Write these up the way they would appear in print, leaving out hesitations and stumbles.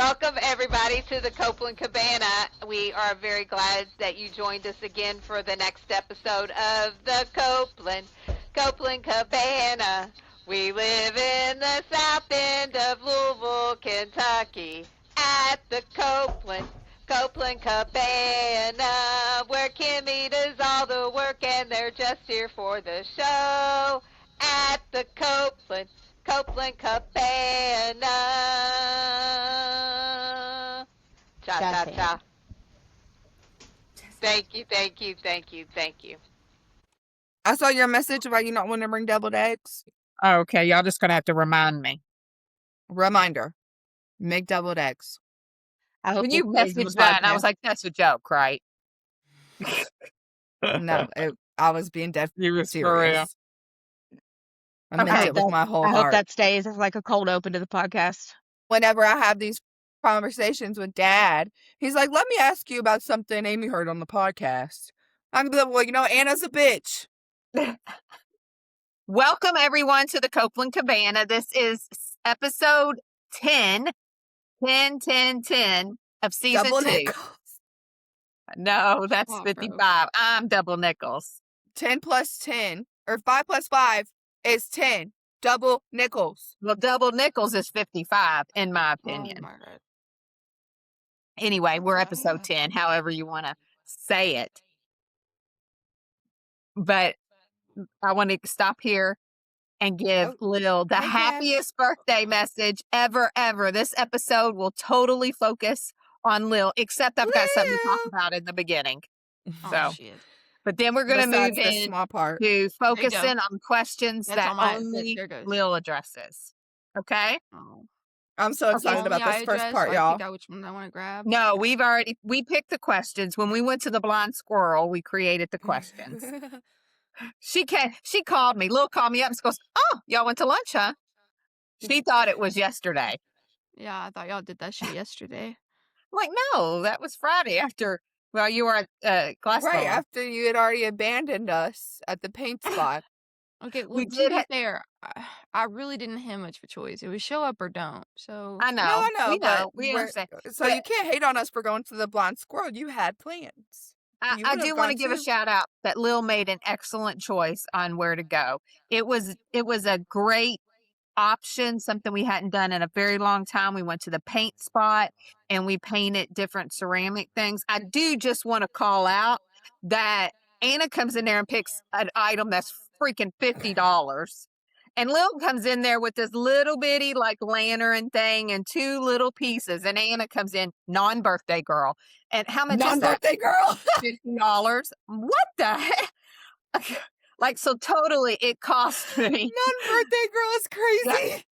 Welcome, everybody, to the Coplan Cabana. We are very glad that you joined us again for the next episode of the Coplan Cabana. We live in the south end of Louisville, Kentucky, at the Coplan Cabana, where Kimmy does all the work and they're just here for the show. At the Coplan Cabana. Cha cha cha. Thank you. I saw your message about you not wanting to bring deviled eggs. Okay, y'all just gonna have to remind me. Reminder: make deviled eggs. When you messaged that, and I was like, "That's a joke, right?" No, I was being dead serious. For real. I meant it with my whole heart. I hope that stays as like a cold open to the podcast. Whenever I have these conversations with Dad, he's like, "Let me ask you about something Amy heard on the podcast." I'm like, "Well, Anna's a bitch." Welcome, everyone, to the Coplan Cabana. This is episode 10 of season Double 2. nickels. No, that's 55. I'm double nickels. 10 plus 10, or 5 plus 5 is 10. Double nickels. Well, double nickels is 55, in my opinion. Oh, my God. Anyway, we're episode 10, however you want to say it. But I want to stop here and give Lil the happiest birthday message ever. This episode will totally focus on Lil, except I've got something to talk about in the beginning. Shit. But then we're going to move in small part. to focusing on questions that only Lil addresses. Okay? Oh. I'm so excited about this first part, y'all. I think which one I want to grab. No, we picked the questions. When we went to the Blind Squirrel, we created the questions. She called me. Lil called me up and she goes, "Oh, y'all went to lunch, huh?" She thought it was yesterday. Yeah, I thought y'all did that shit yesterday. I'm like, no, that was Friday after, you were at Glass Right, Bowl. after you had already abandoned us at the paint spot. Okay, well, We to did be fair, I really didn't have much of a choice. It was show up or don't. So I know. No, I know. We know. but We understand. So you can't hate on us for going to the Blind Squirrel. You had plans. I do want to give a shout out that Lil made an excellent choice on where to go. It was a great option, something we hadn't done in a very long time. We went to the paint spot and we painted different ceramic things. I do just want to call out that Anna comes in there and picks an item that's freaking $50. And Lil comes in there with this little bitty lantern thing and 2 little pieces. And Anna comes in, non-birthday girl. And how much non-birthday is that? girl? $50. What the heck? So totally it cost me. Non-birthday girl is crazy.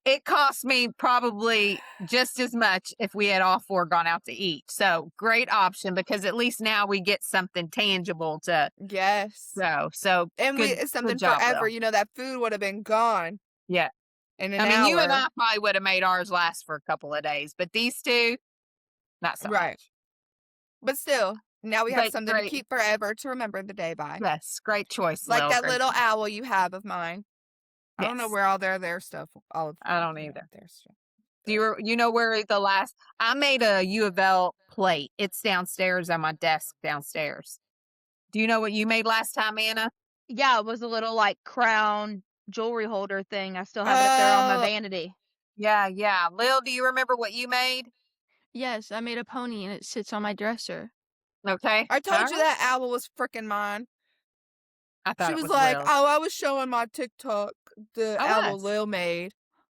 It cost me probably just as much if we had all 4 gone out to eat. So great option because at least now we get something tangible to. Yes. So and it's something forever. Will. That food would have been gone. Yeah. In an hour. You and I probably would have made ours last for a couple of days, but these 2, not so much. But still, now we have something to keep forever to remember the day by. Yes, great choice. Like that little owl you have of mine. I don't know where all their stuff. I don't either. Their stuff. Do you know where the last? I made a U of L plate. It's downstairs on my desk downstairs. Do you know what you made last time, Anna? Yeah, it was a little crown jewelry holder thing. I still have it up there on my vanity. Yeah. Lil, do you remember what you made? Yes, I made a pony and it sits on my dresser. Okay. I told you that owl was freaking mine. I thought she it was was like, Lil. "Oh, I was showing my TikTok the owl Lil made,"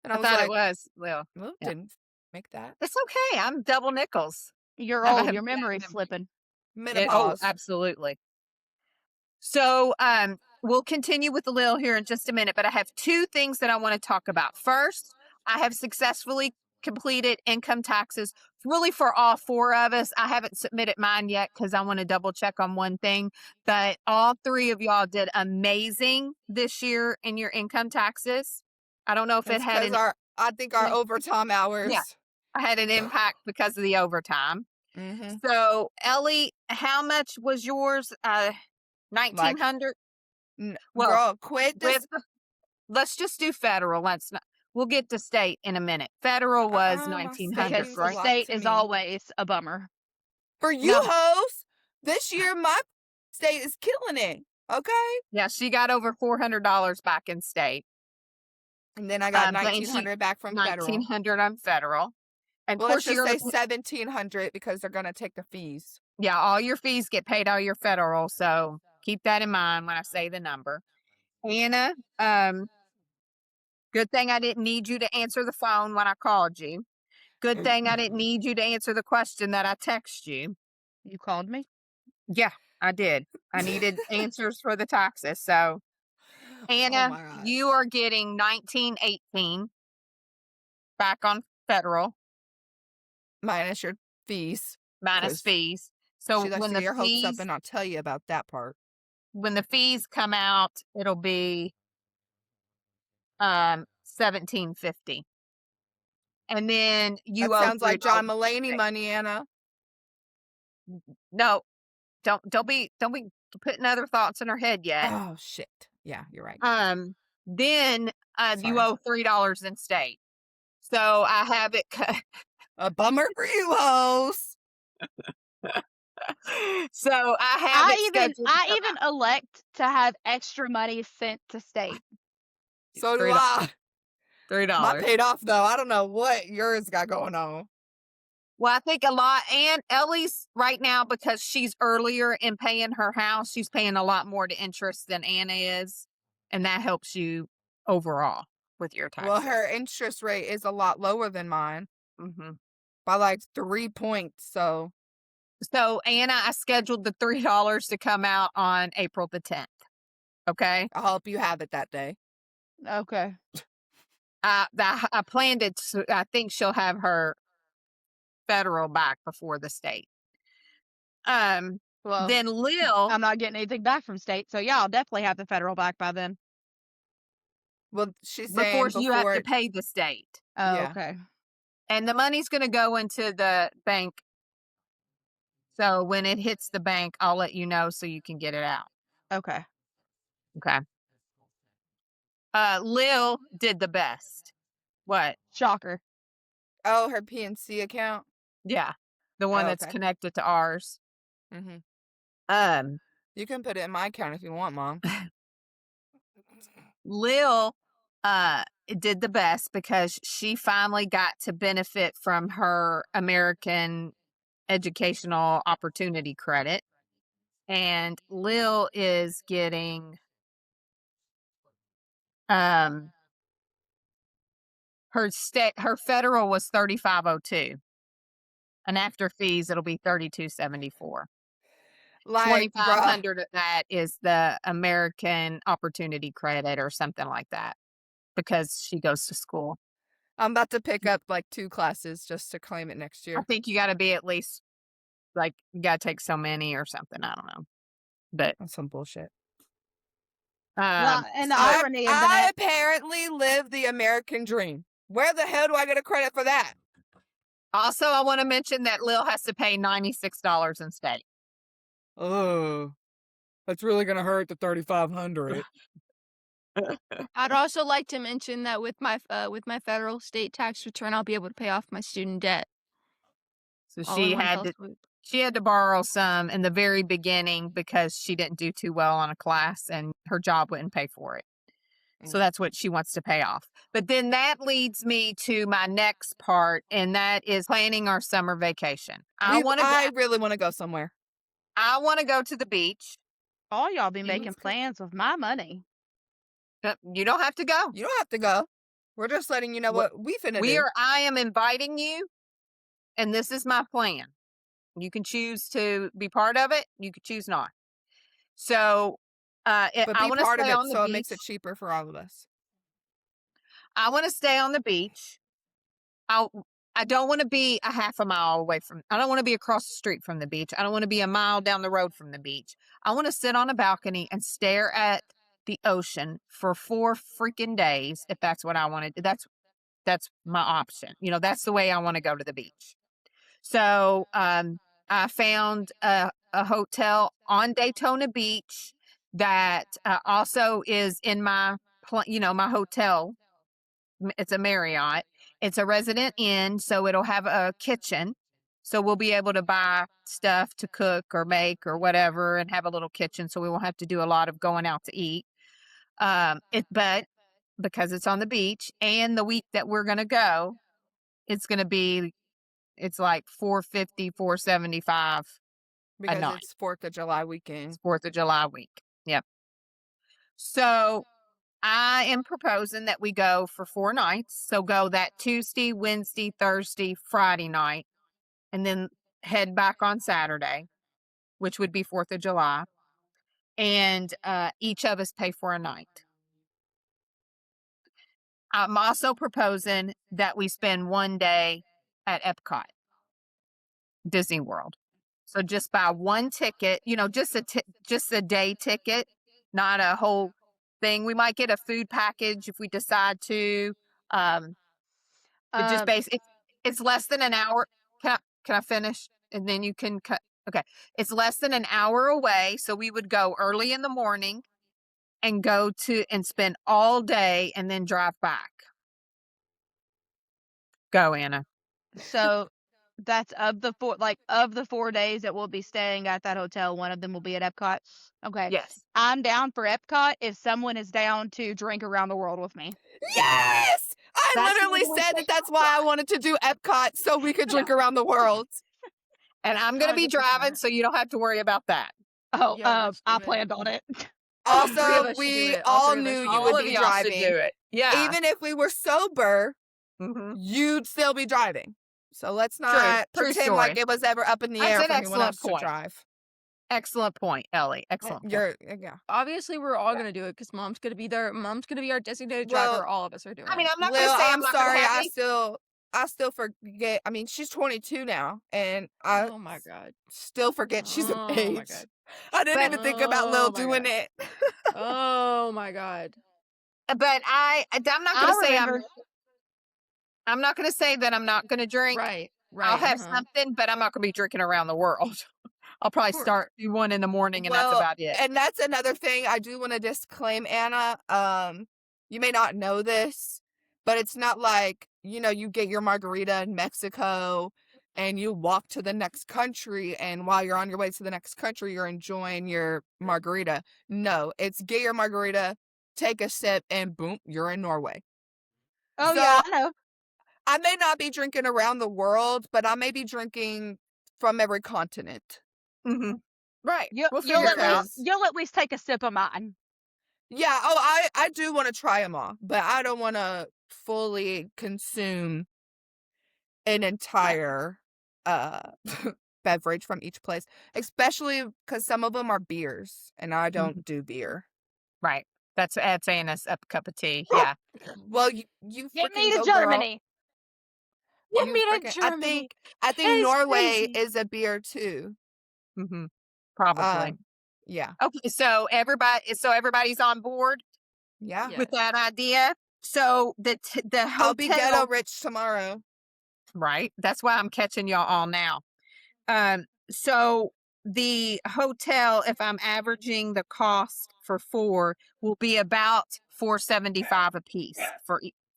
and I was thought like, it was Lil. Lil didn't make that. It's okay. I'm double nickels. You're old. Your memory's slipping. Menopause. Absolutely. So, we'll continue with the Lil here in just a minute, but I have 2 things that I want to talk about. First, I have successfully completed income taxes really for all 4 of us. I haven't submitted mine yet because I want to double check on one thing, but all 3 of y'all did amazing this year in your income taxes. I don't know if it had I think our overtime hours. Yeah, I had an impact because of the overtime. Mm-hmm. So Ellie, how much was yours? 1,900. Girl, quit this. Let's just do federal. We'll get to state in a minute. Federal was my 1900, state Because means a right? lot state to is me. always a bummer. For you No. hoes, this year my state is killing it. Okay? Yeah, she got over $400 back in state. And then I got But $1,900 back from federal. $1,900 on federal. And Well, of let's course, just you're say $1,700 because they're gonna take the fees. yeah, all your fees get paid out of your federal. So keep that in mind when I say the number. Anna, good thing I didn't need you to answer the phone when I called you. Good thing I didn't need you to answer the question that I text you. You called me? Yeah, I did. I needed answers for the taxes. So Anna, my gosh. you are getting 1918 back on federal Minus your fees. minus 'Cause fees. So she likes when to the get your hopes up fees and not tell you about that part. come out, it'll be 1750. And then you That owe sounds like John $3. Mulaney money, Anna. No, don't be putting other thoughts in her head yet. Oh shit. Yeah, you're right. Then you Sorry. owe $3 in state. So I have it cut. A bummer for you hoes. So I have it scheduled to I come even elect to have extra money sent to state. So do $3. I. $3. Mine paid off though. I don't know what yours got going on. Well, I think a lot, and Ellie's right now, because she's earlier in paying her house, she's paying a lot more to interest than Anna is, and that helps you overall with your taxes. Well, her interest rate is a lot lower than mine hmm by like 3 points. So Anna, I scheduled the $3 to come out on April the 10th. Okay, I'll help you have it that day. Okay. I planned it. I think she'll have her federal back before the state. Well, Then Lil, I'm not getting anything back from state, so yeah, I'll definitely have the federal back by then. Well, she's before saying you have to pay the state. Oh, Yeah. okay. And the money's going to go into the bank. So when it hits the bank, I'll let you know so you can get it out. Okay. Okay. Lil did the best. What? Shocker. Oh, her PNC account. Yeah. The one Oh, that's okay. connected to ours. Mm-hmm. You can put it in my account if you want, Mom. Lil did the best because she finally got to benefit from her American Educational Opportunity Credit. And Lil is getting her federal was $35.02. And after fees it'll be $32.74. Like, bruh, $2,500 of that is the American Opportunity Credit or something like that because she goes to school. I'm about to pick up like 2 classes just to claim it next I year. think you got to be at least like you got to take so many or something. I don't know, but That's some bullshit. Well, and the I irony of that, apparently live the American dream. Where the hell do I get a credit for that? also I want to mention that Lil has to pay $96 in state. Oh, that's really gonna hurt the $3,500. I'd also like to mention that with my federal state tax return, I'll be able to pay off my student debt. So all in she one had fell to swoop. she had to borrow some in the very beginning because she didn't do too well on a class and her job wouldn't pay for it. So that's what she wants to pay off. But then that leads me to my next part, and that is planning our summer vacation. I really want to go somewhere. I want to go to the beach. all y'all be Yeah, making let's go. plans with my money. You don't have to go. You don't have to go. We're just letting you know what we finna do. I am inviting you, and this is my plan. You can choose to be part of it. You could choose not. So, But I be want to part of stay it on the so beach. it makes it cheaper for all of us. I want to stay on the beach. I don't want to be a half a mile away from. I don't want to be across the street from the beach. I don't want to be a mile down the road from the beach. I want to sit on a balcony and stare at the ocean for 4 freaking days if that's what I want to do. That's my option. You know, that's the way I want to go to the beach. So, I found a hotel on Daytona Beach that also is in my my hotel It's a Marriott. It's a resident inn, so it'll have a kitchen. So we'll be able to buy stuff to cook or make or whatever and have a little kitchen, so we won't have to do a lot of going out to eat. But because it's on the beach and the week that we're going to go, it's going to be, it's like $450, $475 a Because night. it's 4th of July weekend. It's 4th of July week. Yep. So I am proposing that we go for 4 nights. So go that Tuesday, Wednesday, Thursday, Friday night, and then head back on Saturday, which would be 4th of July. And each of us pay for a night. I'm also proposing that we spend 1 day at Epcot, Disney World. So just buy 1 ticket, just a day ticket, not a whole thing. We might get a food package if we decide to. But just it's less than an hour. Can I finish? And then you can cut. Okay. It's less than an hour away. So we would go early in the morning and go to and spend all day and then drive back. Go, Anna. So that's of the 4 days that we'll be staying at that hotel, one of them will be at Epcot. Okay. Yes. I'm down for Epcot if someone is down to drink around the world with me. Yes! I That's literally what we said that's why I wanted to do Epcot, so we could drink around the world. And I'm going to be 100%. driving, so you don't have to worry about that. Oh, Yeah, let's do I it. planned on it. All three of Also, us should do we it. All all three of us knew should you do All would of be y'all should driving. do it. Yeah. Even if we were sober, Mhm. you'd still be driving. So let's not True pretend like story. it was ever up in the That's air an for anyone excellent else to point. drive. Excellent point, Ellie. Excellent point. Yeah. Obviously, we're all gonna do it because Mom's gonna be there. Mom's gonna be our designated Well, driver. All of us are doing I mean, it. I'm not going to Lil, say I'm I'm not going sorry. to have I any. still forget. I mean, she's 22 now, and I Oh my god. still forget she's of Oh my age. god. I didn't But- even think about Oh Lil my doing God. it. Oh my god. But I'm not I going to say remember. I'm not going to say that I'm not going to drink. Right. I'll Right. have something, but I'm not going to be drinking around the world. I'll probably course. start do 1 in the morning, and that's Well, about it. And that's another thing I do want to disclaim, Anna. You may not know this, but it's not like, you get your margarita in Mexico and you walk to the next country, and while you're on your way to the next country, you're enjoying your margarita. No, it's get your margarita, take a sip, and boom, you're in Norway. Oh So, yeah, I know. I may not be drinking around the world, but I may be drinking from every continent. Mm-hmm. Right. You'll We'll figure it out. you'll at least take a sip of mine. Yeah, I do want to try them all, but I don't want to fully consume an entire beverage from each place, especially because some of them are beers, and I don't do beer. Right. That's Anna's a cup of tea. Yeah. Well, you Get freaking me to go, girl. Germany. Get You me to freaking- Germany. I think It's Norway crazy. is a beer too. Mm-hmm. Probably. Yeah. Okay. So everybody's on board Yeah. Yeah. with that idea. So the hotel. I'll be ghetto rich tomorrow. Right. That's why I'm catching y'all all now. So the hotel, if I'm averaging the cost for 4, will be about $475 a piece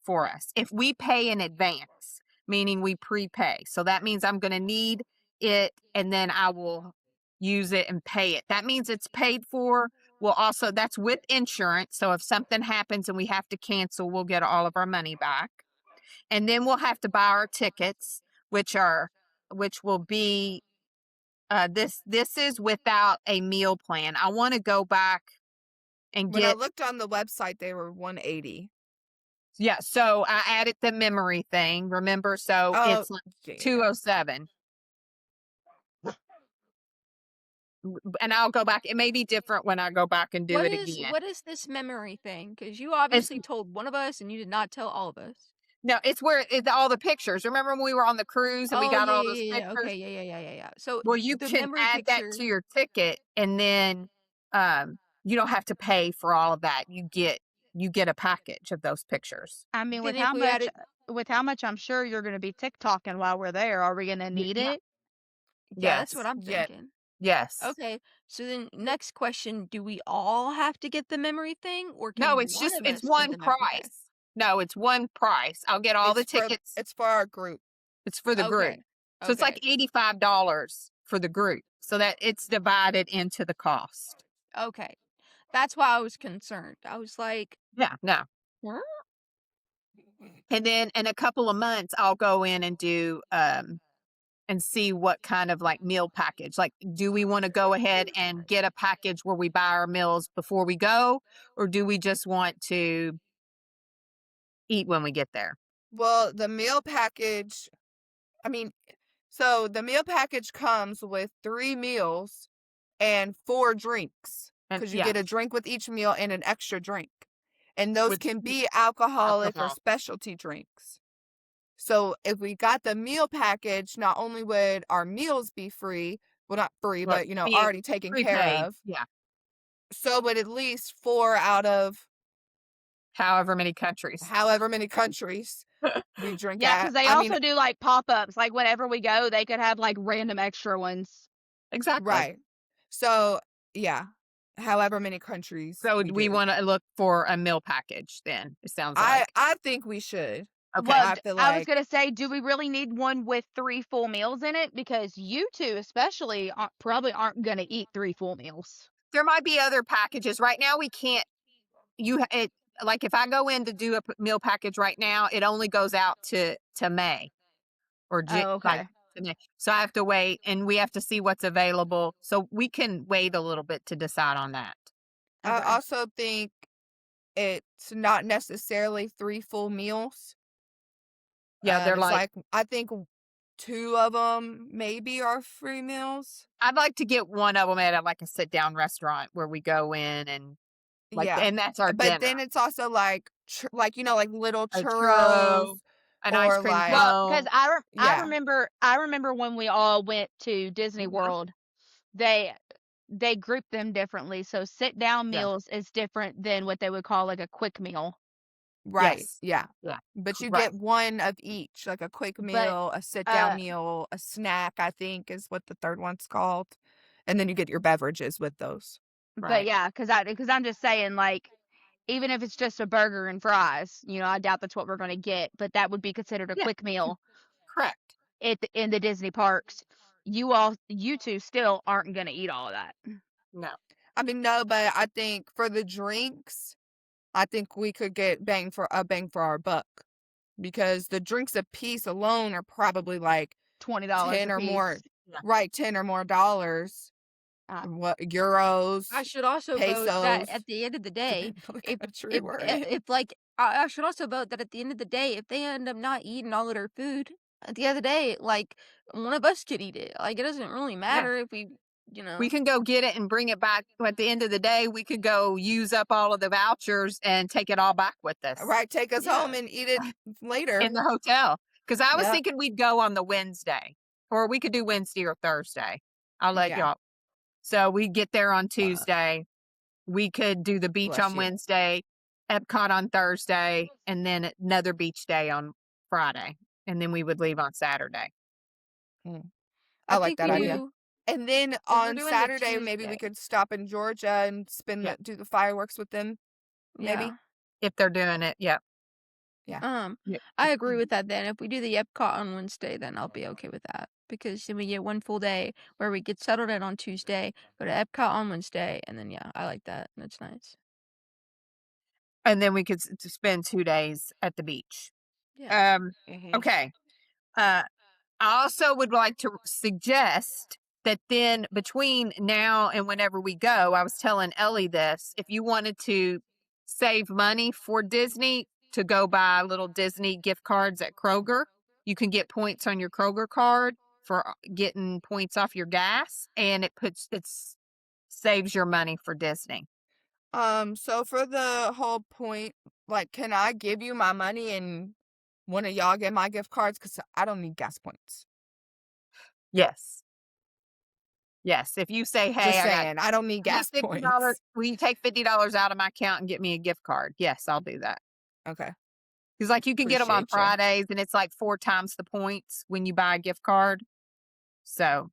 for us. If we pay in advance, meaning we prepay. So that means I'm going to need it, and then I will use it and pay it. That means it's paid for. Well, also that's with insurance. So if something happens and we have to cancel, we'll get all of our money back. And then we'll have to buy our tickets, which will be this is without a meal plan. I want to go back and When I get looked on the website, they were $180. yeah. So I added the memory thing. Remember, so it's like Yeah. $207. And I'll go back. It may be different when I go back and do it again. What is this memory thing? Because you obviously told one of us and you did not tell all of us. No, it's where all the pictures. Remember when we were on the cruise and we got all those pictures? Okay, yeah. So Well, you the can memory add that picture- to your ticket, and then you don't have to pay for all of that. You get a package of those pictures. I mean, Then with if how we much added- with how much I'm sure you're going to be TikToking while we're there, are we going to need Yeah. it? Yeah, that's Yes. what I'm Yeah. thinking. Yes. Okay, so then next question: do we all have to get the memory thing, or can No, it's one just of it's us get one the memory thing? price. No, it's one price. I'll get all the tickets. It's for our group. It's for the group. Okay. So it's like $85 for the group. So that it's divided into the cost. Okay. That's why I was concerned. I was like, Yeah, no. huh? And then in a couple of months, I'll go in and do and see what kind of like meal package. Like, do we want to go ahead and get a package where we buy our meals before we go, or do we just want to eat when we get there? Well, the meal package, I mean, so the meal package comes with 3 meals and 4 drinks And because you yeah, get a drink with each meal and an extra drink. And those with can be alcoholic or alcohol. specialty drinks. So if we got the meal package, not only would our meals be free, well, not free, Well, but, being already taken care prepaid. of, Yeah, so would at least 4 out of however many countries. however many countries we drink Yeah, at. because they I also mean, do like pop-ups. Like whenever we go, they could have like random extra ones. Exactly. right. So, yeah, however many countries So we we do. want to look for a meal package. Then it sounds like. I think we should. Okay. Well, I feel I was like gonna say, do we really need one with 3 full meals in it? Because you two, especially, probably aren't gonna eat 3 full meals. There might be other packages. Right now, we can't. It like if I go in to do a meal package right now, it only goes out to May or Oh, like okay. to May. So I have to wait, and we have to see what's available. So we can wait a little bit to decide on that. I Okay. also think it's not necessarily 3 full meals. Yeah, they're It's like, I think 2 of them maybe are free meals. I'd like to get one of them at like a sit down restaurant where we go in and like, Yeah. and that's our But dinner. then it's also like like little A churros churro, an ice or cream like Well, because cone. I yeah, remember when we all went to Disney Mhm. World, they grouped them differently. So sit down Yeah. meals is different than what they would call like a quick meal. right. Yes. Yeah. Yeah. But you Right. get one of each, like a quick But meal, a sit down uh, meal, a snack, I think is what the third one's called. And then you get your beverages with those. but Right. yeah, because I'm just saying, like, even if it's just a burger and fries, I doubt that's what we're gonna get, but that would be considered a Yeah. quick meal Correct. in the Disney parks. You two still aren't gonna eat all of that. No. I mean, no, but I think for the drinks, I think we could get bang for our buck because the drinks a piece alone are probably like $20 10 a or more, piece. Yeah. right? 10 or more dollars, Uh, what euros, I should also vote that pesos, at the end of the day, depending on the if country we're in. if like I should also vote that at the end of the day, if they end up not eating all of their food at the end of the day, like one of us could eat it. Like it doesn't really matter if we, We can go get it and bring it back. At the end of the day, we could go use up all of the vouchers and take it all back with us Right, take us Yeah. home and eat it later. in the hotel. Because I was Yeah. thinking we'd go on the Wednesday, or we could do Wednesday or Thursday. I'll let Yeah. y'all. So we get there on Tuesday. We could do the beach Bless on you. Wednesday, Epcot on Thursday, and then another beach day on Friday. And then we would leave on Saturday. I like think that we idea. do. And then we're on doing the Saturday, maybe we Tuesday. could stop in Georgia and Yeah. do the fireworks with them. Maybe. Yeah. If they're doing it, yeah. Yeah. Yeah. I agree with that. Then if we do the Epcot on Wednesday, then I'll be okay with that because then we get one full day where we get settled in on Tuesday, go to Epcot on Wednesday, and then yeah, I like that. That's nice. And then we could spend 2 days at the beach. Yeah. Okay. I also would like to suggest that then between now and whenever we go, I was telling Ellie this, if you wanted to save money for Disney to go buy little Disney gift cards at Kroger, you can get points on your Kroger card for getting points off your gas, and it saves your money for Disney. So for the whole point, like, can I give you my money and one of y'all get my gift cards? Because I don't need gas points. Yes. Yes. If you say, hey, Just I got saying, I don't need gas $50. points. Will you take $50 out of my account and get me a gift card? Yes, I'll do that. Okay. Because like you can get them on Appreciate ya. Fridays, and it's like 4 times the points when you buy a gift card. So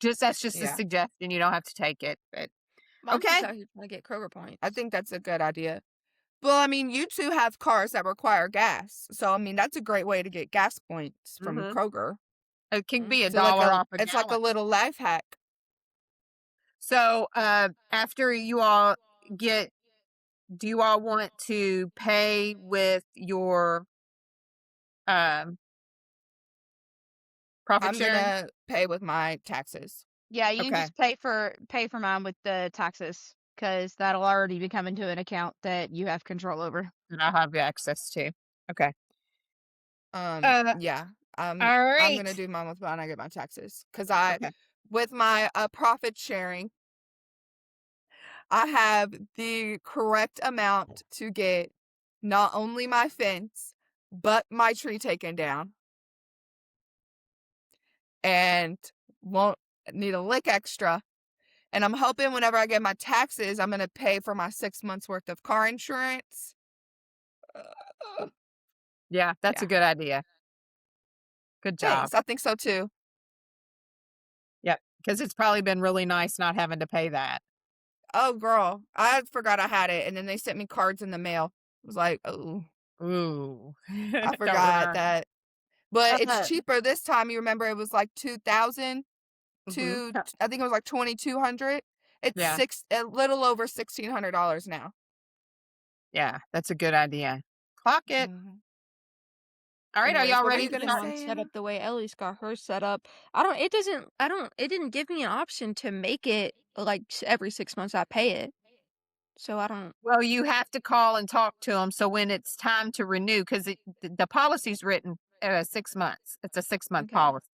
that's just a Yeah. suggestion. You don't have to take it. But Mom's just okay. out here trying to get Kroger points. I think that's a good idea. Well, I mean, you two have cars that require gas. So, I mean, that's a great way to get gas points from Mhm. Kroger. It can be So, like $1 off a it's like a gallon. little life hack. So, after you all get, do you all want to pay with your profit I'm sharing? gonna pay with my taxes. Yeah, you can Okay. just pay for mine with the taxes because that'll already be coming to an account that you have control over. And I'll have access to. Okay. Yeah. All I'm gonna right. do mine with when I get my taxes. Okay. With my profit sharing, I have the correct amount to get not only my fence, but my tree taken down. And won't need a lick extra. And I'm hoping whenever I get my taxes, I'm gonna pay for my 6 months worth of car insurance. Yeah, that's Yeah. a good idea. Good job. Thanks. I think so too. Yep. Because it's probably been really nice not having to pay that. Oh, girl, I forgot I had it, and then they sent me cards in the mail. I was like, oh, Ooh. I Don't forgot remember. that. But it's Uh, cheaper this time. You remember it was like 2,000 Mhm. to I think it was like 2,200. It's Yeah. a little over $1,600 now. Yeah, that's a good idea. Clock it. Mhm. All right, are Anyways, y'all what were ready you to gonna Getting start? mine say, set Anna? up the way Ellie's got hers set up. It didn't give me an option to make it like every 6 months I pay it. So I don't, Well, you have to call and talk to them. So when it's time to renew, because the policy's written 6 months. It's a 6-month okay. policy.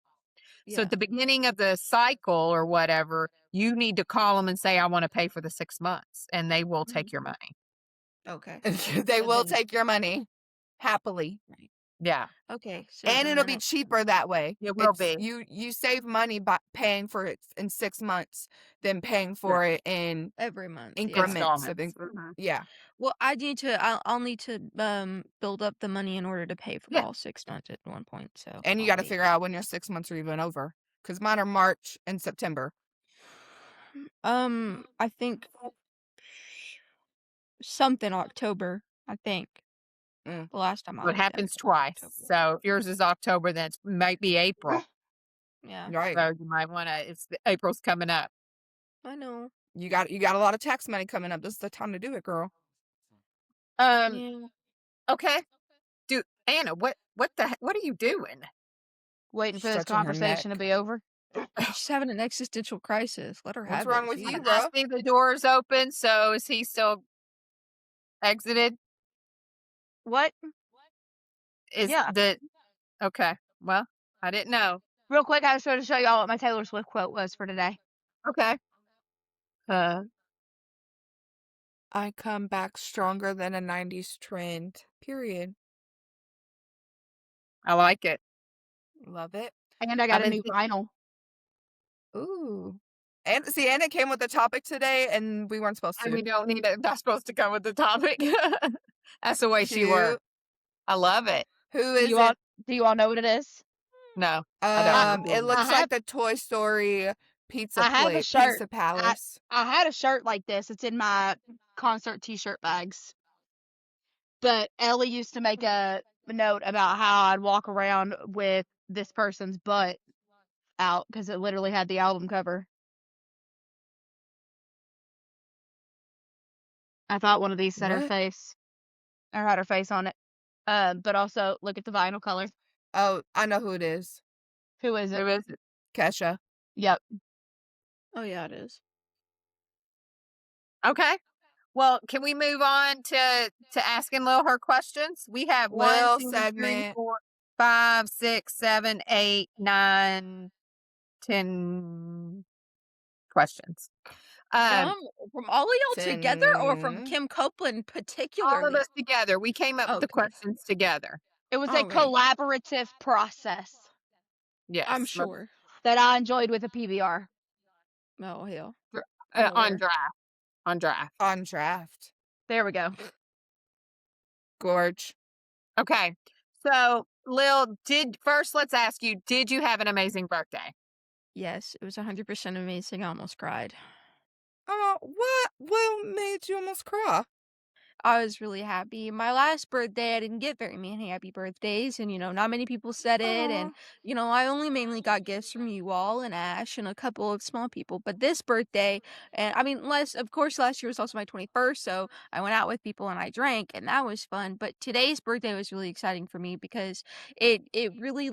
So Yeah. at the beginning of the cycle or whatever, you need to call them and say, I want to pay for the 6 months, and they will take Mhm. your money. Okay. They And will then, take your money happily. right. Yeah, Okay. So And then it'll the be next cheaper that way. it will It's be. you save money by paying for it in 6 months than paying Yeah. for it in every month. Yeah. increments of Installments. Mhm. yeah. Well, I'll need to build up the money in order to pay for Yeah. all 6 months at one point. So And you I'll got to wait. figure out when your 6 months are even over cuz mine are March and September. I think something October. I think Mm, the last time I So it looked at it happens was twice. October. So if yours is October, then it might be April. Yeah, right. So you might want to, April's coming up. I know. You got a lot of tax money coming up. This is the time to do it, girl. Yeah, Okay. Anna, what are you doing? Waiting for this Stretching her conversation to neck. be over. she's having an existential crisis. Let her What's have wrong it. with Jeez. you, I girl? see the doors open. So is he still exited? What? Is Yeah. the okay? Well, I didn't know. Real quick, I was trying to show y'all what my Taylor Swift quote was for today. Okay. I come back stronger than a 90s trend. Period. I like it. Love it. And I got I've a been new vinyl. Ooh. And see, Anna came with the topic today, and we weren't supposed and we to. don't need it. Not supposed to come with the topic. That's the way she works. Cute. I love it. Who Do is you all it? do you all know what it is? No, I don't I know. It I looks have like the Toy Story pizza I have a plate, shirt. Pizza Palace. I had a shirt like this. It's in my concert T-shirt bags. But Ellie used to make a note about how I'd walk around with this person's butt out because it literally had the album cover. I thought one of these said her What? face or had her face on it. But also look at the vinyl color. Oh, I know who it is. Who is it? Who is it? Kesha. Yep. Oh yeah, it is. Okay. Well, can we move on to asking Lil her questions? We have one, Lil 2, 3, segment. 4, 5, 6, 7, 8, 9, 10 questions. From all of y'all together, or from 10. Kim Copeland All of particularly? us together. We came up with the Okay. questions together. It was a All right. collaborative process Yes. I'm sure. that I enjoyed with a PBR. Oh hell. I'm On aware. draft. On draft. On draft. There we go. Gorge. Okay. So, Lil, let's ask you, did you have an amazing birthday? Yes, it was 100% amazing. I almost cried. Oh, what? What made you almost cry? I was really happy. My last birthday, I didn't get very many happy birthdays, and not many people said it. Aw. And I only mainly got gifts from you all and Ash and a couple of small people. But this birthday, and I mean, of course, last year was also my 21st, so I went out with people and I drank, and that was fun. But today's birthday was really exciting for me because it really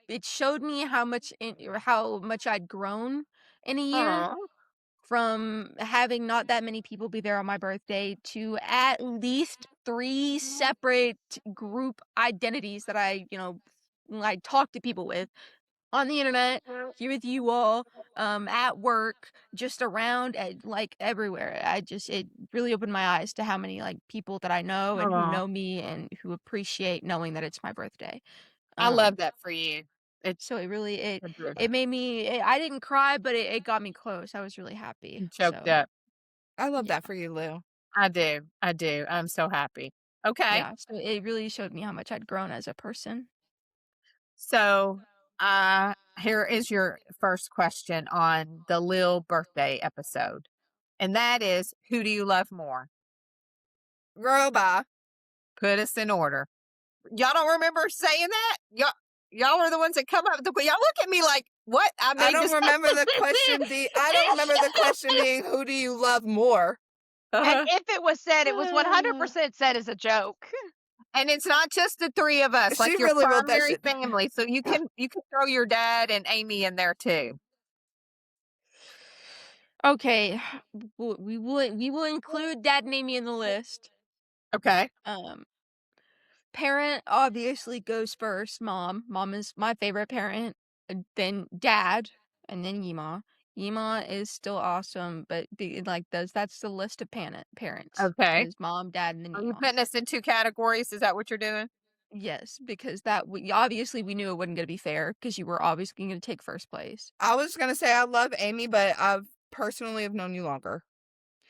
it showed me how much I'd grown in a year Aw. from having not that many people be there on my birthday to at least 3 separate group identities that I talk to people with on the internet, here with you all, at work, just around, everywhere. It really opened my eyes to how many people that I know and who Aw. know me and who appreciate knowing that it's my birthday. I Um, love that for you. It's so it really good. it made me I didn't cry, but it got me close. I was really happy. You choked So, up. I love yeah. that for you, Lou. I do. I do. I'm so happy. Okay. Yeah, so it really showed me how much I'd grown as a person. So, here is your first question on the Lil birthday episode. And that is, who do you love more? Girl, bye. Put us in order. Y'all don't remember saying that? Y'all are the ones that come up with y'all look at me like, what? I I don't this remember up. the question being, who do you love more? And if it was said, it was 100% said as a joke. And it's not just the three of us, like She your really wrote that primary shit. family. So you can throw your dad and Amy in there too. Okay, we will include Dad and Amy in the list. Okay. Parent obviously goes first. Mom is my favorite parent. Then Dad, and then Yima. Yima is still awesome, but that's the list of parents. Okay. Is Mom, Dad, and then Are you Yima. putting us in 2 categories? Is that what you're doing? Yes, because obviously we knew it wasn't going to be fair because you were obviously going to take first place. I was gonna say I love Amy, but I've personally have known you longer,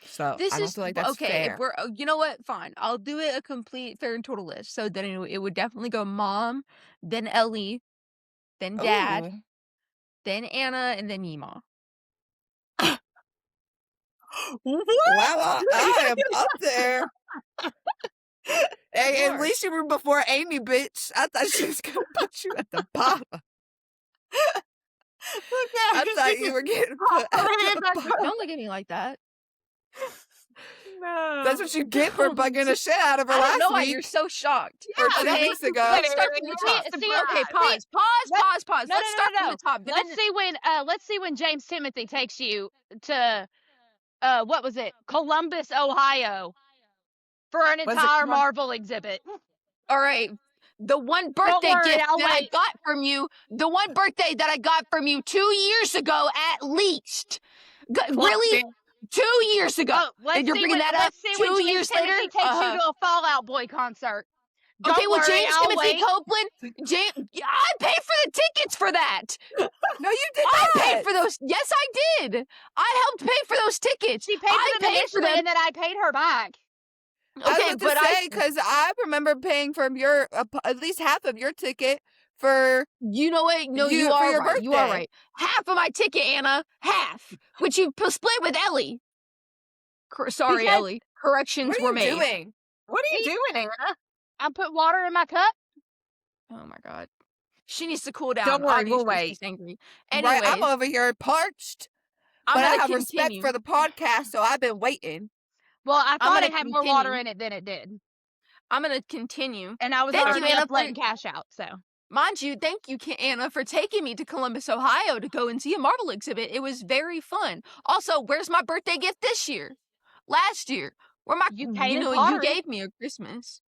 so This I don't is feel like that's okay. fair. If we're, you know what? Fine, I'll do it a complete fair and total list. So then it would definitely go Mom, then Ellie, then Dad, Ooh. then Anna, and then Yima. What? Wow, I am up there. Hey, You at are. least you were before Amy, bitch. I thought she was gonna put you at the bottom. I thought you were getting put at the bottom. Don't look at me like that. No. That's what you get for bugging the shit out of her I don't last know why week. you're so shocked. Or Yeah, 2 okay? weeks ago. Let's start from the top. Okay, pause. No, Let's start from the top. Let's see when James Timothy takes you to what was it? Columbus, Ohio, for an Was it entire Colum- Marvel exhibit. All right. The one birthday worry, gift I'll that I wait. got from you, the one birthday that I got from you 2 years ago at least. Really? 2 years ago. Oh, And you're bringing that up let's see when 2 James years Timothy later? takes you to a Fall Out Boy concert. Don't Okay, well, worry, James I'll Timothy wait. Copeland, I paid for the tickets for that. No, you did I not. paid for those. Yes, I did. I helped pay for those tickets. She paid for them initially, them. and then I paid her back. I Okay, was but about to say, because I remember paying for your at least half of your ticket for. You know what? No, for you are your right. You are birthday. right. Half of my ticket, Anna. Half. Which you split with Ellie. Sorry, Because- Ellie. Corrections What are were you made. doing? What are you doing, Anna? I put water in my cup. Oh my god. She needs to cool down. Don't worry, we'll Obviously, wait. she's angry. Right, Anyways, I'm over here parched, I'm but I gonna have respect continue. for the podcast, so I've been waiting. Well, I thought gonna it had more water continue. in it than it did, I'm gonna continue. and I was Thank you, already Anna, up letting cash out. So Mind you, thank you, Anna, for taking me to Columbus, Ohio to go and see a Marvel exhibit. It was very fun. Also, where's my birthday gift this year? Last year. Where my You paid in you pottery. gave me a Christmas.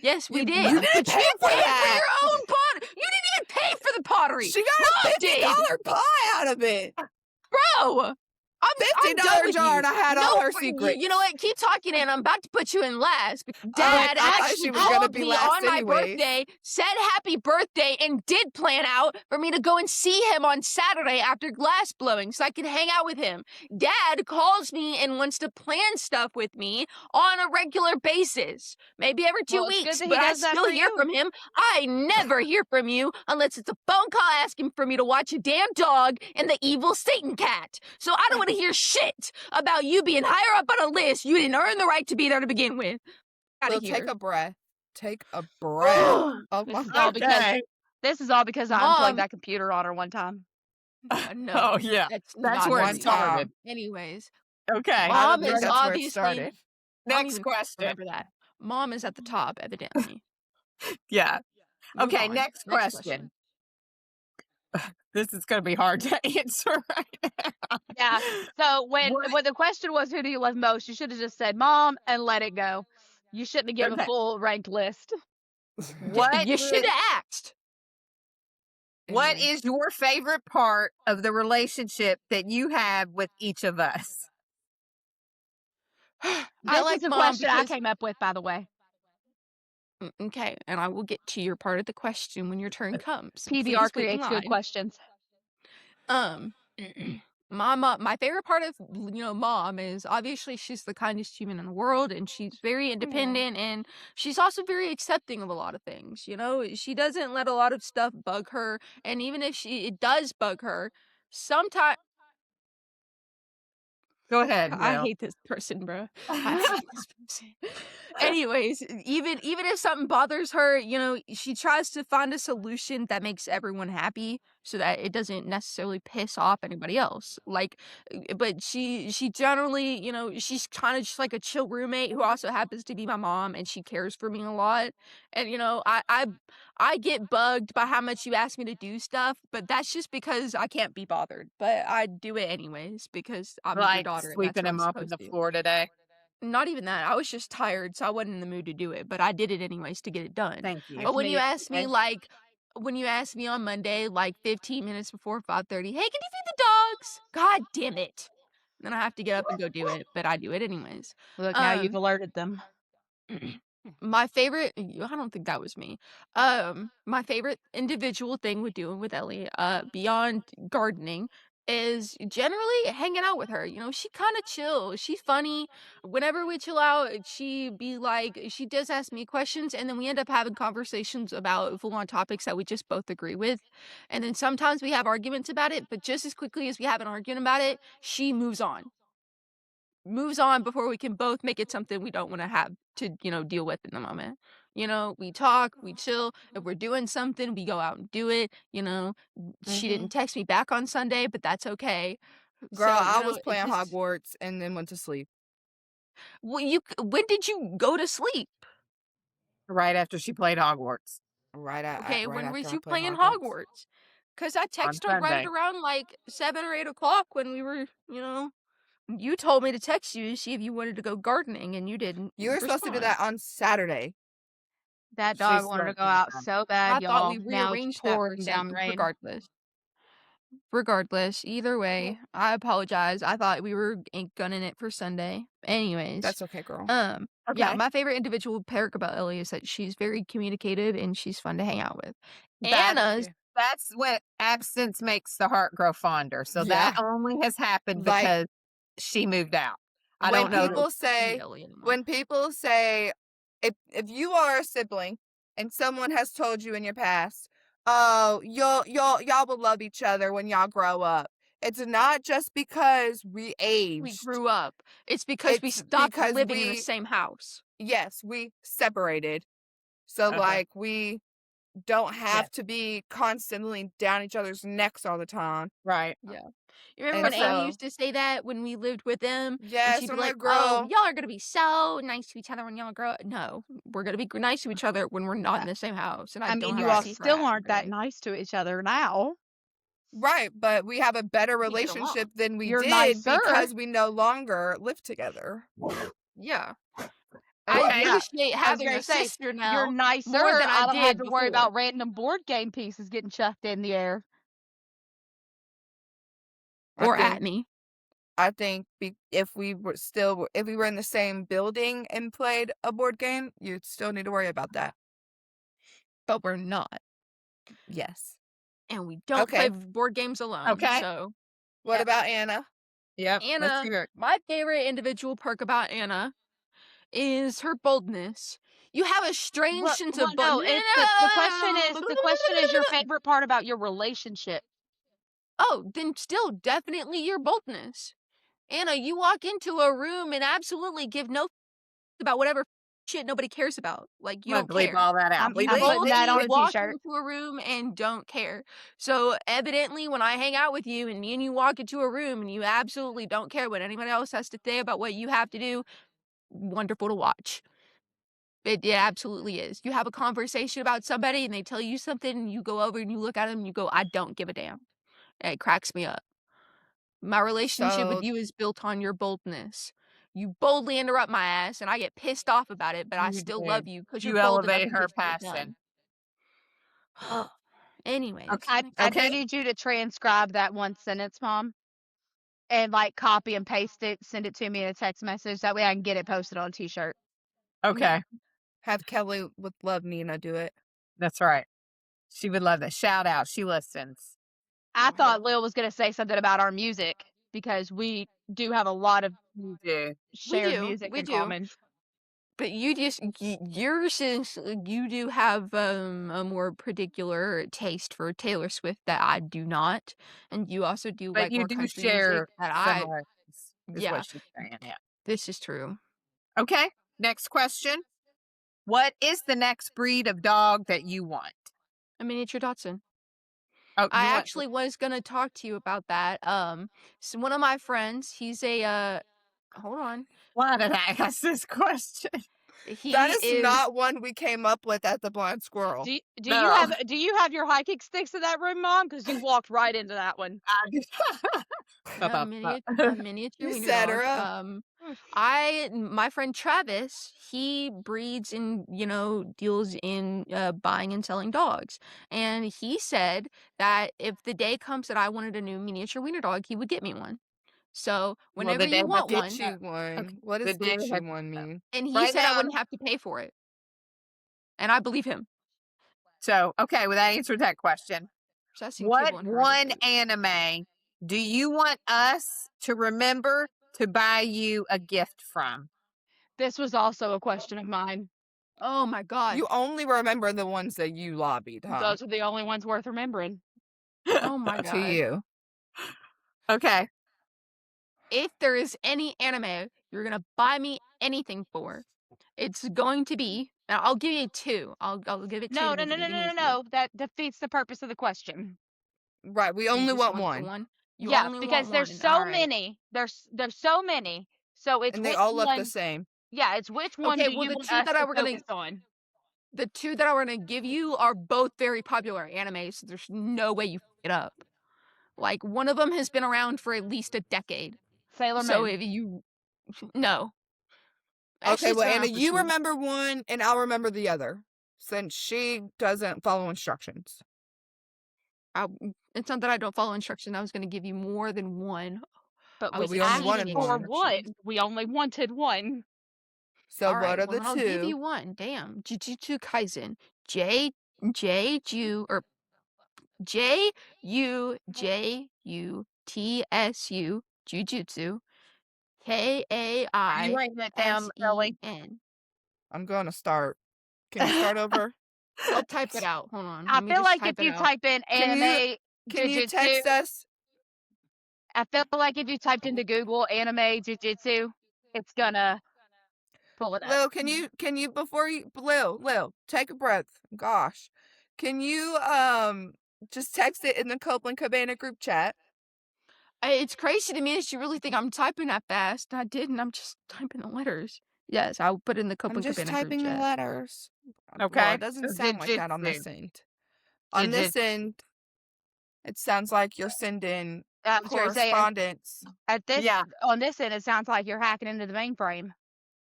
Yes, we You did. didn't But pay you for paid that. for your own pottery. You didn't even pay for the pottery. She got Mom a $50 pie out of it. Bro, I'm done $50 with jar, you. and I had all her secrets. You know what? Keep talking, Anna. I'm about to put you in last. Dad I thought actually she was gonna called be me last on my anyways. birthday, said happy birthday, and did plan out for me to go and see him on Saturday after glass blowing so I could hang out with him. Dad calls me and wants to plan stuff with me on a regular basis. Maybe every 2 Well, it's good weeks, that he but I does that still for hear you. from him. I never hear from you unless it's a phone call asking for me to watch a damn dog and the evil Satan cat. So I don't want to hear shit about you being higher up on a list. You didn't earn the right to be there to begin with. Lil, here. take a breath. Take a breath. Oh This my is all god. because Okay. this is all because I unplugged Mom. that computer on her one time. No, Oh yeah, that's that's not where the it One reason. started. time. Anyways, Okay. I don't Mom think is that's where it obviously. started. I don't Next even question. remember that. Mom is at the top, evidently. Yeah. Move Okay. on. Next question. This is going to be hard to answer right now. Yeah. So when What- the question was who do you love most, you should have just said mom and let it go. You shouldn't have given Okay. a full ranked list. What You should is have asked. what Anyway. is your favorite part of the relationship that you have with each of us? I This like is a Mom question I because came up with, by the way. okay, and I will get to your part of the question when your turn comes. PBR Please wait in creates good line. questions. My favorite part of Mom is obviously she's the kindest human in the world, and she's very independent, and she's also very accepting of a lot of things. She doesn't let a lot of stuff bug her, and even if it does bug her, sometimes. Go ahead, I Lil. hate this person, bro. I hate this person. Anyways, even if something bothers her, she tries to find a solution that makes everyone happy so that it doesn't necessarily piss off anybody else. But she generally, she's kind of just like a chill roommate who also happens to be my mom, and she cares for me a lot. And I get bugged by how much you ask me to do stuff, but that's just because I can't be bothered. But I do it anyways because I'm your Like daughter and that's sweeping what I'm him up in supposed the to. floor today. Not even that. I was just tired, so I wasn't in the mood to do it, but I did it anyways to get it done. Thank you. But when you That's asked me on Monday, like 15 minutes before 5:30, hey, can you feed the dogs? God damn it. Then I have to get up and go do it, but I do it anyways. Look, now you've alerted them. My favorite, I don't think that was me. My favorite individual thing with doing with Ellie, beyond gardening, is generally hanging out with her. She kind of chill. She's funny. Whenever we chill out, she does ask me questions, and then we end up having conversations about full-on topics that we just both agree with. And then sometimes we have arguments about it, but just as quickly as we have an argument about it, she moves on before we can both make it something we don't want to have to, deal with in the moment. We talk, we chill. If we're doing something, we go out and do it. She didn't text me back on Sunday, but that's okay. Girl, So, I was it playing just. Hogwarts and then went to sleep. Well, when did you go to sleep? Right after she played Hogwarts Okay, when after was I you played playing Hogwarts. Hogwarts? Because I on texted her right Sunday. around like 7 or 8 o'clock when we were, you told me to text you to see if you wanted to go gardening, and you didn't. You were supposed to do respond. that on Saturday. That She dog wanted to slept go in out time. so I bad, thought y'all. we Now it's rearranged that for pouring down rain. regardless, either way, I apologize. I thought we were gunning it for Sunday. Anyways, That's okay, girl. yeah, Okay. my favorite individual perk about Ellie is that she's very communicative and she's fun to hang out with. That's Anna's that's what absence makes the heart grow fonder. So that only has happened Like, because she moved out. I when don't know. people I don't need say Ellie anymore. when people say if you are a sibling and someone has told you in your past, oh, y'all will love each other when y'all grow up. It's not just because we aged. We grew up. It's because we It's stopped because living in the we- same house. Yes, we separated. So Okay. like we don't have to be constantly down each other's necks all the time. Right. Yeah. You remember when And Amy so- used to say that when we lived with them? And Yes, she'd be I'm like, like, girl. oh, y'all are going to be so nice to each other when y'all grow up. No, we're going to be nice to each other when we're not in the same house. And I, I don't mean, you have all to see her still ass aren't every that day. nice to each other now. Right, but we have a better We get along. relationship than we You're did nicer. because we no longer live together. Yeah. Okay, I yeah. appreciate I was having gonna a say, sister now you're nicer. more than I don't have did to worry before. about random board game pieces getting chucked in the air. Or I at think, me. I think if we were in the same building and played a board game, you'd still need to worry about that. But we're not. Yes. And we don't Okay. play board games alone. Okay. So, What about Anna? Yep. Let's Anna, hear it. my favorite individual perk about Anna is her boldness. You have a strange sense of no, boldness. the question is your favorite part about your relationship. Oh, then still definitely your boldness. Anna, you walk into a room and absolutely give no about whatever shit nobody cares about. Like, you I'm don't gonna bleep care. all that out. I'm Bleep You it. putting that on boldly a walk t-shirt. into a room and don't care. So evidently, when I hang out with you and me and you walk into a room and you absolutely don't care what anybody else has to say about what you have to do, wonderful to watch. It absolutely is. You have a conversation about somebody and they tell you something and you go over and you look at them and you go, I don't give a damn. And it cracks me up. My relationship with So, you is built on your boldness. You boldly interrupt my ass and I get pissed off about it, but I You still did. love you because you're You bold enough elevate to her get shit passion. done. Anyways, Okay. I do Okay. need you to transcribe that one sentence, Mom, and like copy and paste it, send it to me in a text message. That way I can get it posted on a t-shirt. Okay. have Kelly with Love Nina do it. That's right. She would love that. Shout out. She listens. I Okay. thought Lil was going to say something about our music because we do have a lot of You do. shared music we in do. common. But yours is, you do have a more particular taste for Taylor Swift that I do not, and you also do But like you more do country share music that I, similarities, is yeah, what she's saying. Yeah. this is true. Okay. Next question. What is the next breed of dog that you want? A miniature Dachshund. Oh, I you want actually was gonna talk to you about that. So one of my friends, he's a hold on, why did I ask this question? That he is is. not one we came up with at the Blind Squirrel. No. Do you have your high kick sticks in that room, Mom? Because you walked right into that one. A miniature You wiener set her dog. up. My friend Travis, he breeds and, deals in buying and selling dogs. And he said that if the day comes that I wanted a new miniature wiener dog, he would get me one. So Well, whenever the day you want has Get one, you one. okay. What The does day get you has one mean? and he right said I now. wouldn't have to pay for it. And I believe him. So, okay, well, that answered that question. So I've seen What Kibble in her other one food. anime do you want us to remember to buy you a gift from? This was also a question of mine. Oh my god. You only remember the ones that you lobbied, huh? Those are the only ones worth remembering. Oh my To god. you. Okay. If there is any anime you're gonna buy me anything for, it's going to be. Now I'll give you two. I'll give it to you. No, but no, no, you no, give no, me no, two. no. That defeats the purpose of the question. Right, we You only just want want the one. one. You Yeah, only because want there's one. so All right. many. There's so many. So it's And they which all look the one. same. Yeah, it's which one Okay. do Well, you want us to focus on? the two that I were gonna give you are both very popular animes. So there's no way you f it up. Like one of them has been around for at least a decade. Sailor So Moon. if you no, that Okay, shit's well, been Anna, around for you 2 remember one, and I'll remember the other, since she doesn't follow instructions. It's not that I don't follow instructions. I was gonna give you more than one. But I we But was we only asked wanted exceeding for one. what? instructions. We only wanted one. So All what right, are well the then I'll give two? you one. Damn, Jujutsu Kaisen, J J Ju or J U J U T S U Jujutsu K A Are you I writing that S down, E Ellie? N. I'm going to start. Can you start over? I'll type it out. Hold on. I Let me feel just like type if it you out. type in Can anime you jujutsu, text us? I feel like if you typed into Google anime jujutsu, it's gonna pull it up. Lil, can you before you Lil, take a breath. Gosh. Can you just text it in the Coplan Cabana group chat? It's crazy to me that you really think I'm typing that fast. I didn't. I'm just typing the letters. Yes, I'll put it in the I'm Coplan just Cabana group typing the chat. letters. Well, Okay. it doesn't So sound like that on jujitsu. this end. On this Jujitsu. end, it sounds like you're sending I was gonna say correspondence. at this Yeah. on this end, it sounds like you're hacking into the mainframe.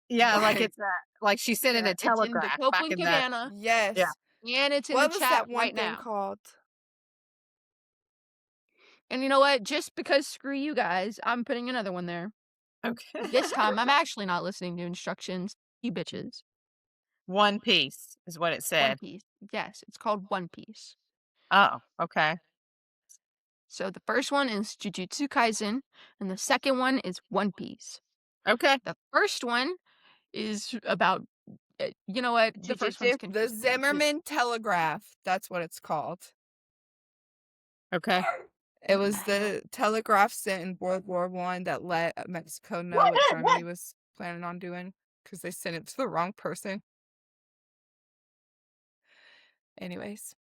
Yeah, like Right. it's like she sent in Yeah, a it's in the telegraph back Coplan in the Cabana, Yes. and it's in What the was chat that one right thing now. called? And you know what? Just because screw you guys, I'm putting another one there. Okay. This time, I'm actually not listening to instructions. You bitches. One Piece is what it One said. Piece. Yes, it's called One Piece. Oh, okay. So the first one is Jujutsu Kaisen, and the second one is One Piece. Okay. The first one is about, you know what? The first one's Jujutsu? The confusing. Zimmerman Telegraph. That's what it's called. Okay. It was the telegraph sent in World War I that let Mexico know what Germany was planning on doing. because they sent it to the wrong person. Anyways,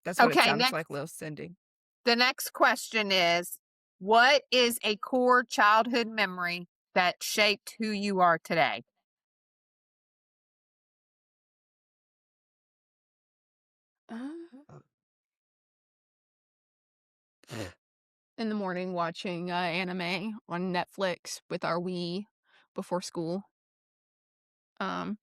that's what it Okay, sounds like Lil's sending. the next question is, what is a core childhood memory that shaped who you are today? In the morning watching anime on Netflix with our Wii before school. Um,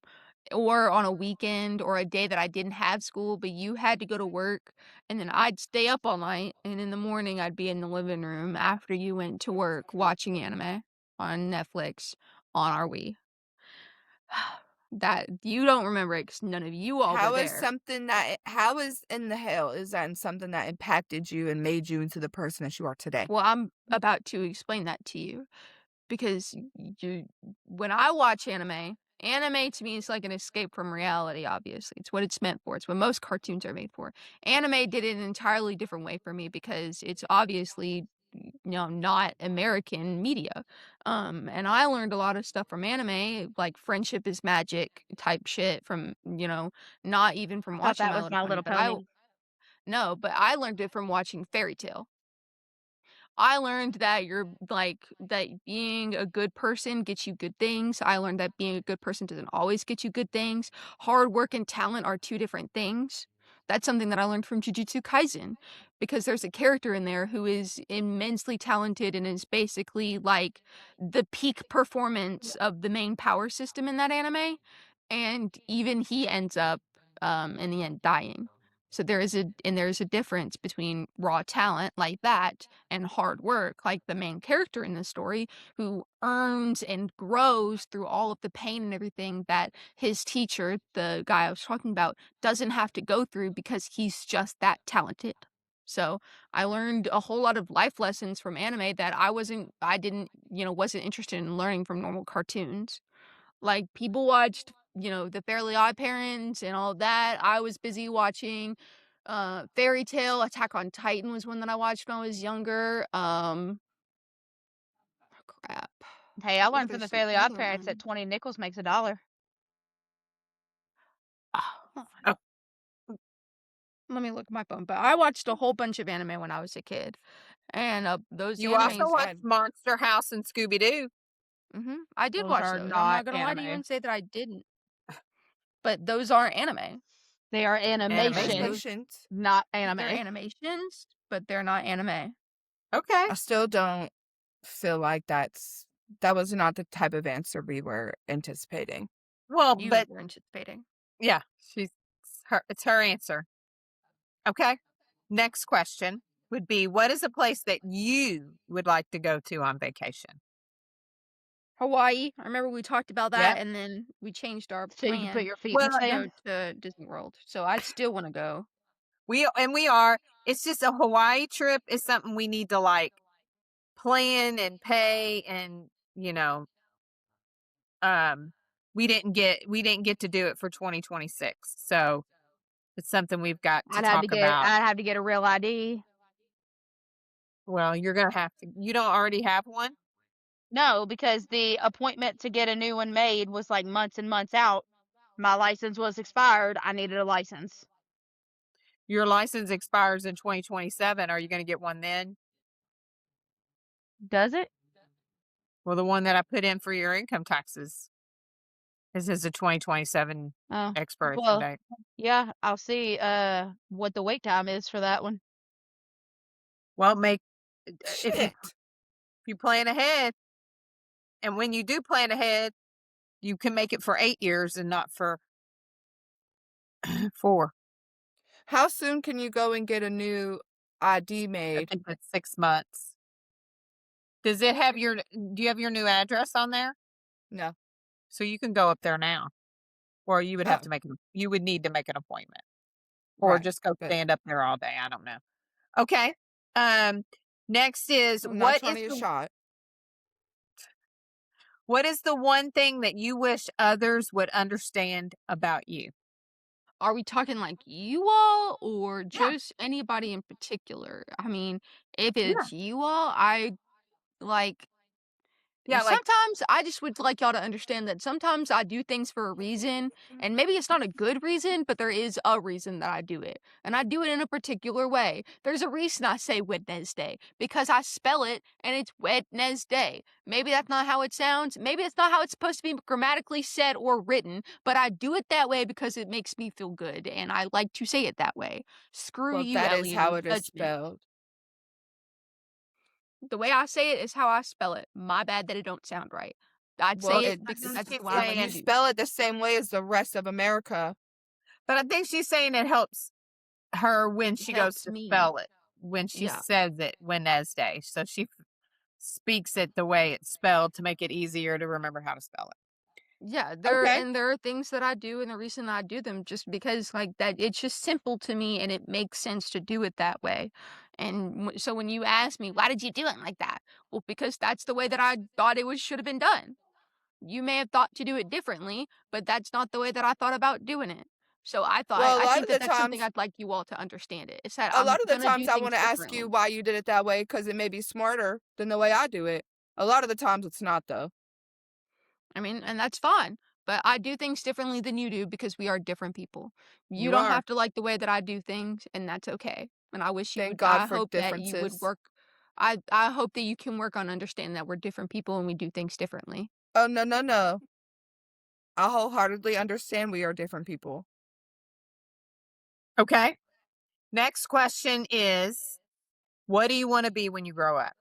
or on a weekend or a day that I didn't have school, but you had to go to work, and then I'd stay up all night, and in the morning I'd be in the living room after you went to work watching anime on Netflix on our Wii. That you don't remember it 'cause none of you all were there. How is in the hell is that something that impacted you and made you into the person that you are today? Well, I'm about to explain that to you. Because you when I watch anime to me is like an escape from reality, obviously. It's what it's meant for. It's what most cartoons are made for. Anime did it an entirely different way for me because it's obviously not American media. And I learned a lot of stuff from anime, like friendship is magic type shit from, not even from I thought watching that My was Little My Pony, Little but I Pony. no, but I learned it from watching Fairy Tale. I learned that that being a good person gets you good things. I learned that being a good person doesn't always get you good things. Hard work and talent are two different things. That's something that I learned from Jujutsu Kaisen because there's a character in there who is immensely talented and is basically like the peak performance of the main power system in that anime. And even he ends up in the end dying. So there's a difference between raw talent like that and hard work, like the main character in the story, who earns and grows through all of the pain and everything that his teacher, the guy I was talking about, doesn't have to go through because he's just that talented. So I learned a whole lot of life lessons from anime that wasn't interested in learning from normal cartoons. Like people watched, the Fairly Odd Parents and all of that. I was busy watching Fairy Tale. Attack on Titan was one that I watched when I was younger. Crap. Hey, I What learned from the is Fairly Odd another Parents that one? 20 nickels makes a dollar. Hold on. Let me look at my phone. But I watched a whole bunch of anime when I was a kid, and those You also animes. watched Monster House and Scooby Doo. I did Those watch are those. I'm not not gonna lie to you anime. and say that I didn't. But those are anime. They are Animation. animation, Animations. not They're anime. animations, but they're not anime. Okay. I still don't feel like that was not the type of answer we were anticipating. Well, You but were anticipating. yeah, it's her answer. Okay. Next question would be, what is a place that you would like to go to on vacation? Hawaii. I remember we talked about Yeah. that, and then we changed our So you can put plan your feet in Well, the to go sand. to Disney World. So I still want to go. we are. It's just a Hawaii trip is something we need to like plan and pay, and um we didn't get to do it for 2026. So it's something we've got to talk about. I'd have to get a real ID. Well, you're going to have to. You don't already have one? No, because the appointment to get a new one made was like months and months out. My license was expired. I needed a license. Your license expires in 2027. Are you going to get one then? Does it? Well, the one that I put in for your income taxes is a 2027 Oh, expiration well, date. yeah, I'll see what the wait time is for that one. Well, if Shit. you plan ahead, and when you do plan ahead, you can make it for 8 years and not for 4. How soon can you go and get a new ID I made? think that's 6 months. Do you have your new address on there? No. So you can go up there now. Or you would have Oh, to you would need to make an appointment. Or right. just go But stand up there all day. I don't know. Okay. Next is, I'm not trying to get shot. what is the one thing that you wish others would understand about you? Are we talking like you all or Yeah. just anybody in particular? I mean, if Yeah. it's you all, I like Yeah, like sometimes I just would like y'all to understand that sometimes I do things for a reason, and maybe it's not a good reason, but there is a reason that I do it. And I do it in a particular way. There's a reason I say Wednesday, because I spell it and it's Wednesday. Maybe that's not how it sounds. Maybe it's not how it's supposed to be grammatically said or written, but I do it that way because it makes me feel good, and I like to say it that way. Screw Well, you, that is Ellie, and how your it is judgment. spelled. The way I say it is how I spell it. My bad that it don't sound right. I'd Well, say it it because just that's keep what I like you to saying, do. spell it the same way as the rest of America. but I think she's saying it helps her when she goes Helps to me. spell it, when she Yeah. says it Wednesday. So she speaks it the way it's spelled to make it easier to remember how to spell it. Yeah, Okay. there are things that I do, and the reason I do them just because like that it's just simple to me and it makes sense to do it that way. And so when you ask me, why did you do it like that? Well, because that's the way that I thought it was should have been done. You may have thought to do it differently, but that's not the way that I thought about doing it. So Well, I think that that's something I'd like you all to understand it. It's that a I'm lot of the gonna do times I things want to ask you differently. why you did it that way because it may be smarter than the way I do it. A lot of the times it's not though. I mean, and that's fine. But I do things differently than you do because we are different people. You You don't are. have to like the way that I do things, and that's okay. And I wish you Thank would, God I for hope that you would differences. work. I hope that you can work on understanding that we're different people and we do things differently. Oh, no, no, no. I wholeheartedly understand we are different people. Okay. Next question is, what do you want to be when you grow up?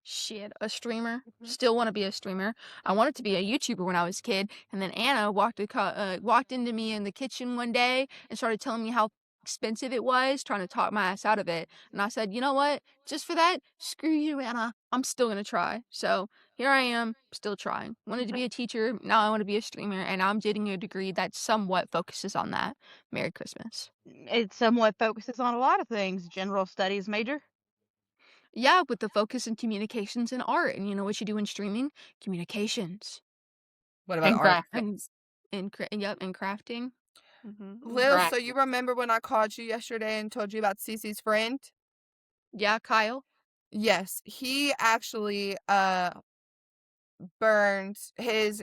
Shit, a streamer. Still want to be a streamer. I wanted to be a YouTuber when I was a kid, and then Anna walked into me in the kitchen one day and started telling me how expensive it was, trying to talk my ass out of it. And I said, you know what? Just for that, screw you, Anna. I'm still gonna try. So here I am, still trying. Wanted to be a teacher. Now I want to be a streamer, and I'm getting a degree that somewhat focuses on that. Merry Christmas. It somewhat focuses on a lot of things. General studies major. Yeah, with the focus in communications and art. And you know what you do in streaming? Communications. What about And art? And graphics. yep, and crafting. Lil, so you Graphics. remember when I called you yesterday and told you about Cece's friend? Yeah, Kyle. Yes, he actually burned his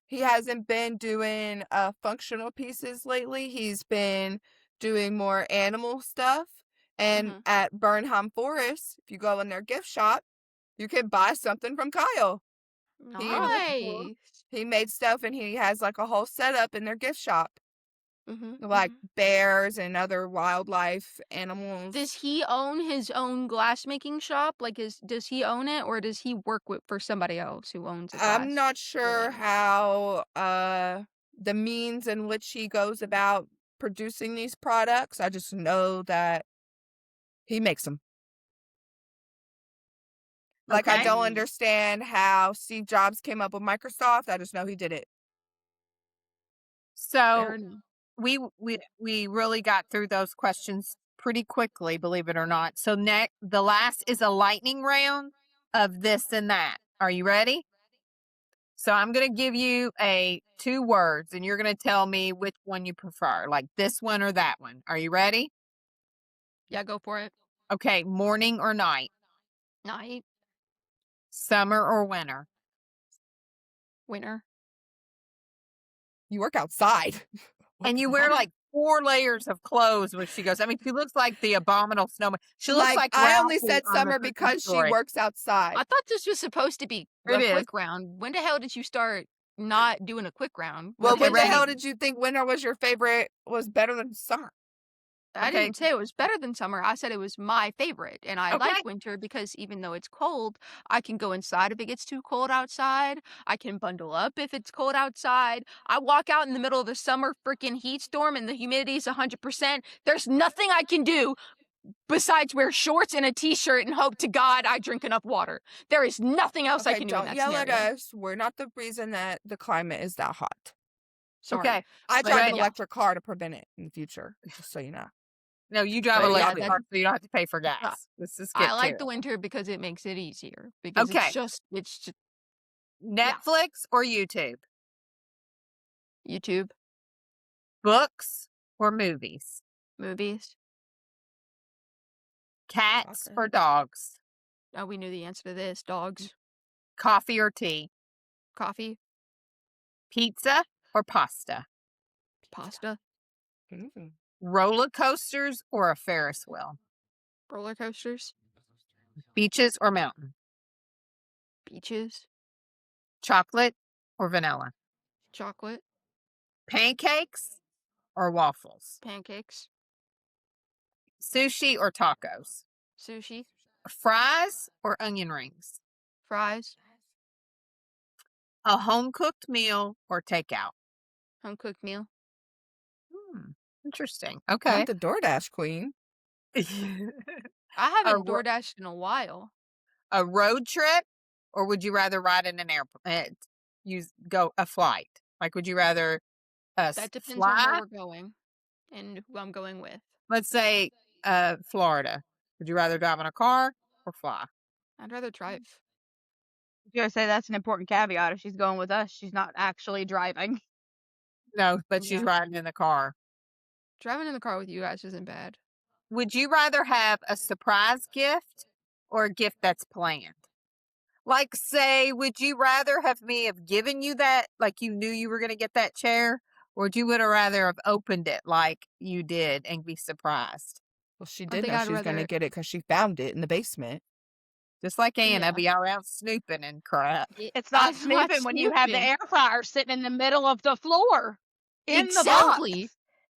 he hasn't been doing functional pieces lately. He's been doing more animal stuff. And Mhm. at Burnham Forest, if you go in their gift shop, you can buy something from Kyle. He Nice. he made stuff and he has like a whole setup in their gift shop. Mhm. Like bears and other wildlife animals. Does he own his own glass making shop? Like, does he own it, or does he work with for somebody else who owns a I'm glass not sure related? how the means in which he goes about producing these products. I just know that he makes them. Like I Okay. don't understand how Steve Jobs came up with Microsoft. I just know he did it. So Fair enough. we really got through those questions pretty quickly, believe it or not. So next, the last is a lightning round of this and that. Are you ready? So I'm going to give you two words and you're going to tell me which one you prefer, like this one or that one. Are you ready? Yeah, go for it. Okay, morning or night, Night, summer or winter, winter. You work outside. What and the you hell? wear like 4 layers of clothes when she goes. I mean, she looks like the abominable snowman. She looks like I only Ralphie said on the summer Christmas because she Story. works outside. I thought this was supposed to be It a is. quick round. When the hell did you start not doing a quick round? Well, Okay, when the ready? hell did you think winter was your favorite was better than summer? I Okay. didn't say it was better than summer. I said it was my favorite. And I Okay. like winter because even though it's cold, I can go inside if it gets too cold outside. I can bundle up if it's cold outside. I walk out in the middle of the summer freaking heat storm and the humidity is 100%. There's nothing I can do besides wear shorts and a t-shirt and hope to God I drink enough water. There is nothing else I Okay, can do in don't that yell at scenario. us. We're not the reason that the climate is that hot. Sorry. Okay. I But, drive an Ready? yeah. electric car to prevent it in the future, just so you know. No, you drive But an yeah, electric car, so you don't have to pay for uh, gas. Let's just I get to like it. the winter because it makes it easier. Because Okay. it's just yeah. Netflix or YouTube? YouTube, Books or movies? movies. Cats Soccer. or dogs? Oh, we knew the answer to this. Dogs. Coffee or tea? Coffee. Pizza or pasta? Pasta. Roller coasters or a Ferris wheel? Roller coasters. Beaches or mountain? Beaches. Chocolate or vanilla? Chocolate. Pancakes or waffles? Pancakes. Sushi or tacos? Sushi. Fries or onion rings? Fries. A home-cooked meal or takeout? Home cooked meal. Interesting. I'm Okay. the DoorDash queen. I A, haven't ro- DoorDashed in a while. a road trip, or would you rather ride in an airplane? Go a flight? Like, would you rather That depends on where fly? we're going and who I'm going with. Let's say Florida. Would you rather drive in a car or fly? I'd rather drive. You gotta say that's an important caveat. If she's going with us, she's not actually driving. No, but she's Yeah. riding in the car. Driving in the car with you guys isn't bad. Would you rather have a surprise gift or a gift that's planned? Like, say, would you rather have me have given you that, like you knew you were going to get that chair, or would you rather have opened it like you did and be surprised? Well, she I did think know I'd she was going to rather- get it because she found it in the basement. Just like Anna, Yeah. be all around snooping and crap. It's not I'm not snooping when you have the snooping. air fryer sitting in the middle of the floor. In Exactly. the box.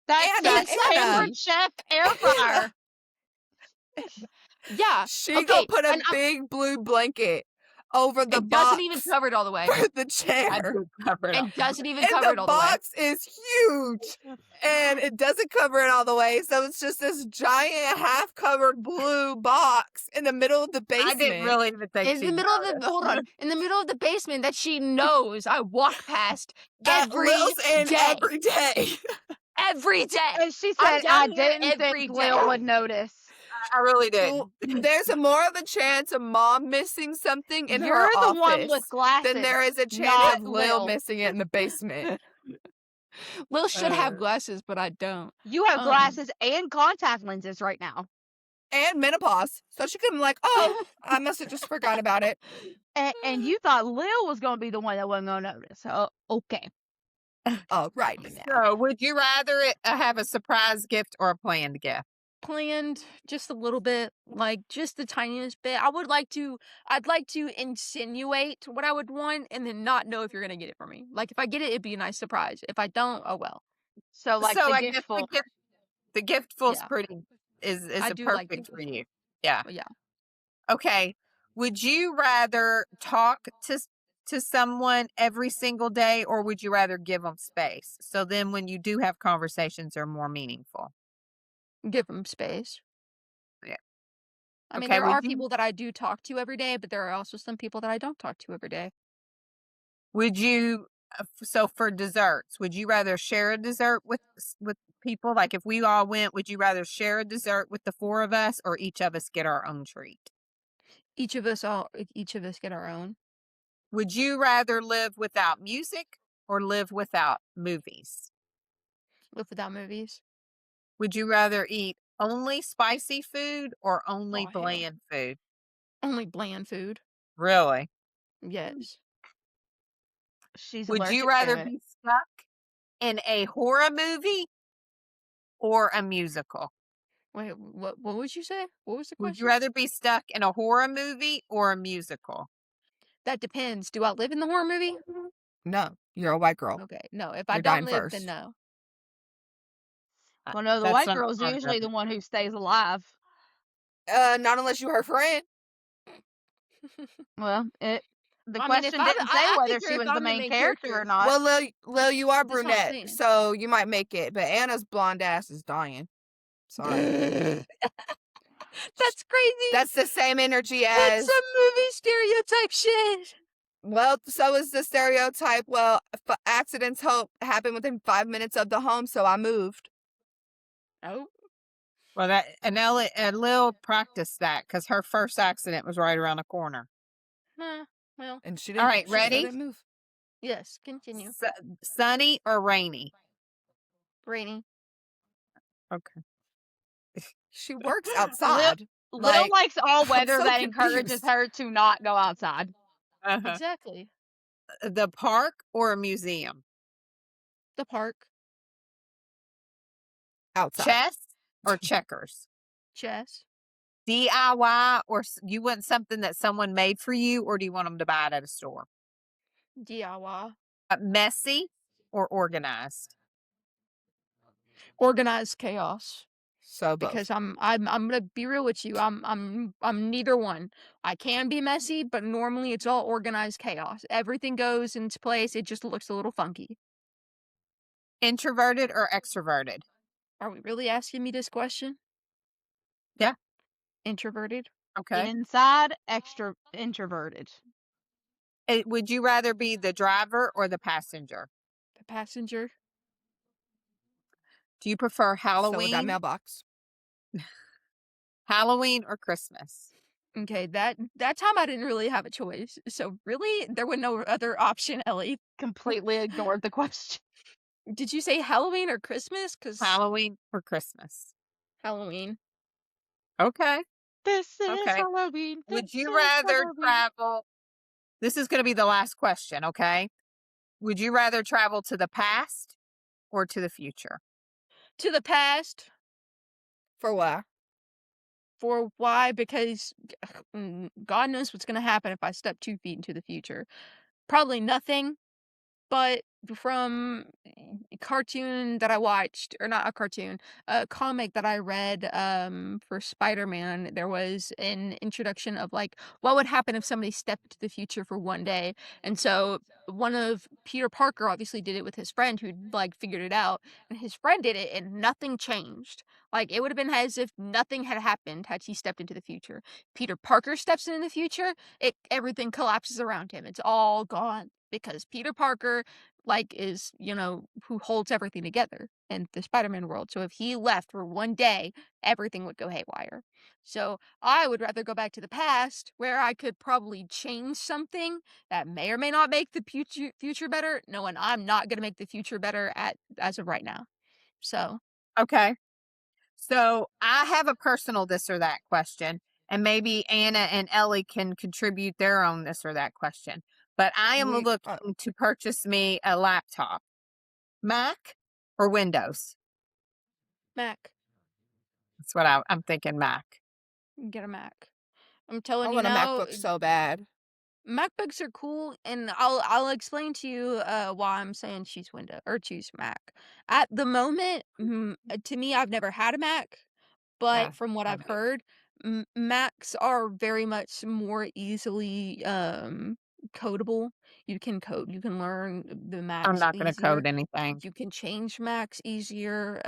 That's Anna, a Anna. Pampered Chef air fryer. Yeah. She okay. gonna put a and I'm- big blue blanket over the it box doesn't even cover it all the way. for the I chair. do cover it And up. doesn't even And cover it the all the way. box is huge. And it doesn't cover it all the way. So it's just this giant half-covered blue box in the middle of the basement. I didn't really even think In the middle of the hold on, in the middle of the basement that she knows I walk past At every Lil's Inn day. every day. Every day. And she I'm said, I down here didn't every think day. Lil would notice. I really did. Well, there's a more of a chance of Mom missing something in You're her the office one with glasses. than there is a chance not of Lil Lil. missing it in the basement. Lil should have Uh. glasses, but I don't. You have Um. glasses and contact lenses right now. And menopause. So she could be like, oh, I must have just forgot about it. And you thought Lil was going to be the one that wasn't going to notice. So, okay. Alrighty now. So, would you rather have a surprise gift or a planned gift? Planned just a little bit, like just the tiniest bit. I'd like to insinuate what I would want and then not know if you're gonna get it for me. Like if I get it, it'd be a nice surprise. If I don't, oh well. So, like, so the I gift guess full. the giftful's Yeah. pretty is I a do like perfect for giftful. you. Yeah. But yeah. Okay. Would you rather talk to someone every single day, or would you rather give them space? So then, when you do have conversations, they're more meaningful. Give them space. Yeah. I mean, Okay, there would are you- people that I do talk to every day, but there are also some people that I don't talk to every day. Would you? So for desserts, would you rather share a dessert with people? Like if we all went, would you rather share a dessert with the four of us, or each of us get our own treat? Each of us get our own. Would you rather live without music or live without movies? Live without movies. Would you rather eat only spicy food or only Oh, hell. bland food? Only bland food. Really? Yes. She's Would allergic you to rather it. be stuck in a horror movie or a musical? Wait, what would you say? What was the Would question? you rather be stuck in a horror movie or a musical? That depends. Do I live in the horror movie? No, you're a white girl. Okay. No. If I You're don't dying live, first. then no. Well, no, the That's white not girl's part of usually it. the one who stays alive. Not unless you're her friend. Well, the I mean, question if I'm- didn't say I whether figure she if was I'm the the main main character or character- not. Well, Lil, you are That's what I'm brunette, saying. so you might make it. But Anna's blonde ass is dying. Sorry. That's crazy. That's the same energy That's as. some movie stereotype shit. Well, so is the stereotype. Well, accidents happen within 5 minutes of the home, so I moved. Oh. Well, Lil practiced that because her first accident was right around the corner. Well, And she All didn't. right, she still ready? didn't move. yes. Continue. Sunny or rainy? Rainy. Okay. She works outside. Lil Like, likes all I'm weather so that encourages confused. her to not go outside. Uh-huh. Exactly. The park or a museum? The park. Outside. Chess or checkers? Chess. DIY or you want something that someone made for you, or do you want them to buy it at a store? DIY. Messy or organized? Organized chaos. So Because both. I'm gonna be real with you. I'm neither one. I can be messy, but normally it's all organized chaos. Everything goes into place. It just looks a little funky. Introverted or extroverted? Are we really asking me this question? Yeah. Introverted? Okay. Inside, extra introverted. Would you rather be the driver or the passenger? The passenger? Do you prefer Still in that Halloween, mailbox. Halloween or Christmas? Okay, that time I didn't really have a choice. So really, there was no other option, Ellie. Completely ignored the question. Did you say Halloween or Christmas? Because Halloween or Christmas? Halloween. Okay. This is Okay. Halloween. Would This you is rather Halloween. travel? This is going to be the last question, okay? Would you rather travel to the past or to the future? To the past. For what? For why? Because God knows what's going to happen if I step 2 feet into the future. Probably nothing, but from a cartoon that I watched, or not a cartoon, a comic that I read for Spider-Man, there was an introduction of like what would happen if somebody stepped into the future for one day. And so one of Peter Parker obviously did it with his friend who like figured it out, and his friend did it and nothing changed. Like it would have been as if nothing had happened had he stepped into the future. Peter Parker steps into the future, everything collapses around him. It's all gone because Peter Parker like is, who holds everything together in the Spider-Man world. So if he left for one day, everything would go haywire. So I would rather go back to the past where I could probably change something that may or may not make the future better, knowing I'm not going to make the future better as of right now. So Okay. So I have a personal this or that question, and maybe Anna and Ellie can contribute their own this or that question. But I am We looking to purchase me a laptop, Mac or Windows. Mac, That's what I'm thinking. Mac. get a Mac. I'm I telling you want a now, MacBook so bad. MacBooks are cool, and I'll explain to you why I'm saying choose Windows or choose Mac. At the moment, to me, I've never had a Mac, Yeah, but from what I've haven't either. heard, Macs are very much more easily codable. You can code, you can learn the I'm Macs not going to easier. code anything. You can change Macs easier.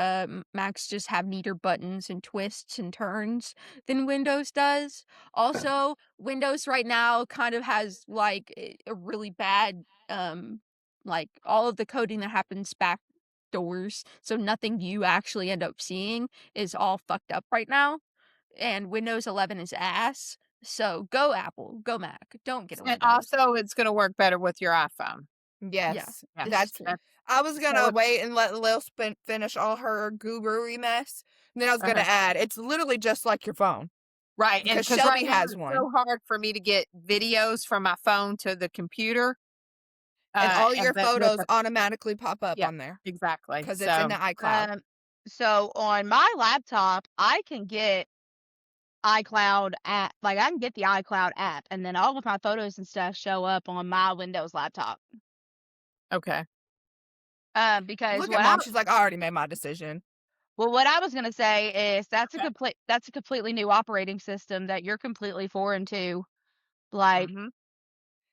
Macs just have neater buttons and twists and turns than Windows does. Also, Windows right now kind of has like a really bad, like all of the coding that happens back doors. So nothing you actually end up seeing is all fucked up right now. And Windows 11 is ass. So go Apple, go Mac. Don't get a And Windows. also, it's going to work better with your iPhone. Yeah, Yes. Yeah, this is That's. true. I was so gonna wait and let Lil finish all her guru mess. And then I was gonna add, it's literally just like your phone. right. And Because because right Shelby now has it's one. so hard for me to get videos from my phone to the computer. And all your But with photos automatically pop up yeah, on there. exactly. Because it's in the iCloud. So on my laptop, I can get iCloud app. Like I can get the iCloud app, and then all of my photos and stuff show up on my Windows laptop. Okay. Because Look at mom. She's like, I already made my decision. what I was gonna say is that's Okay. a completely new operating system that you're completely foreign to. Like, Mhm.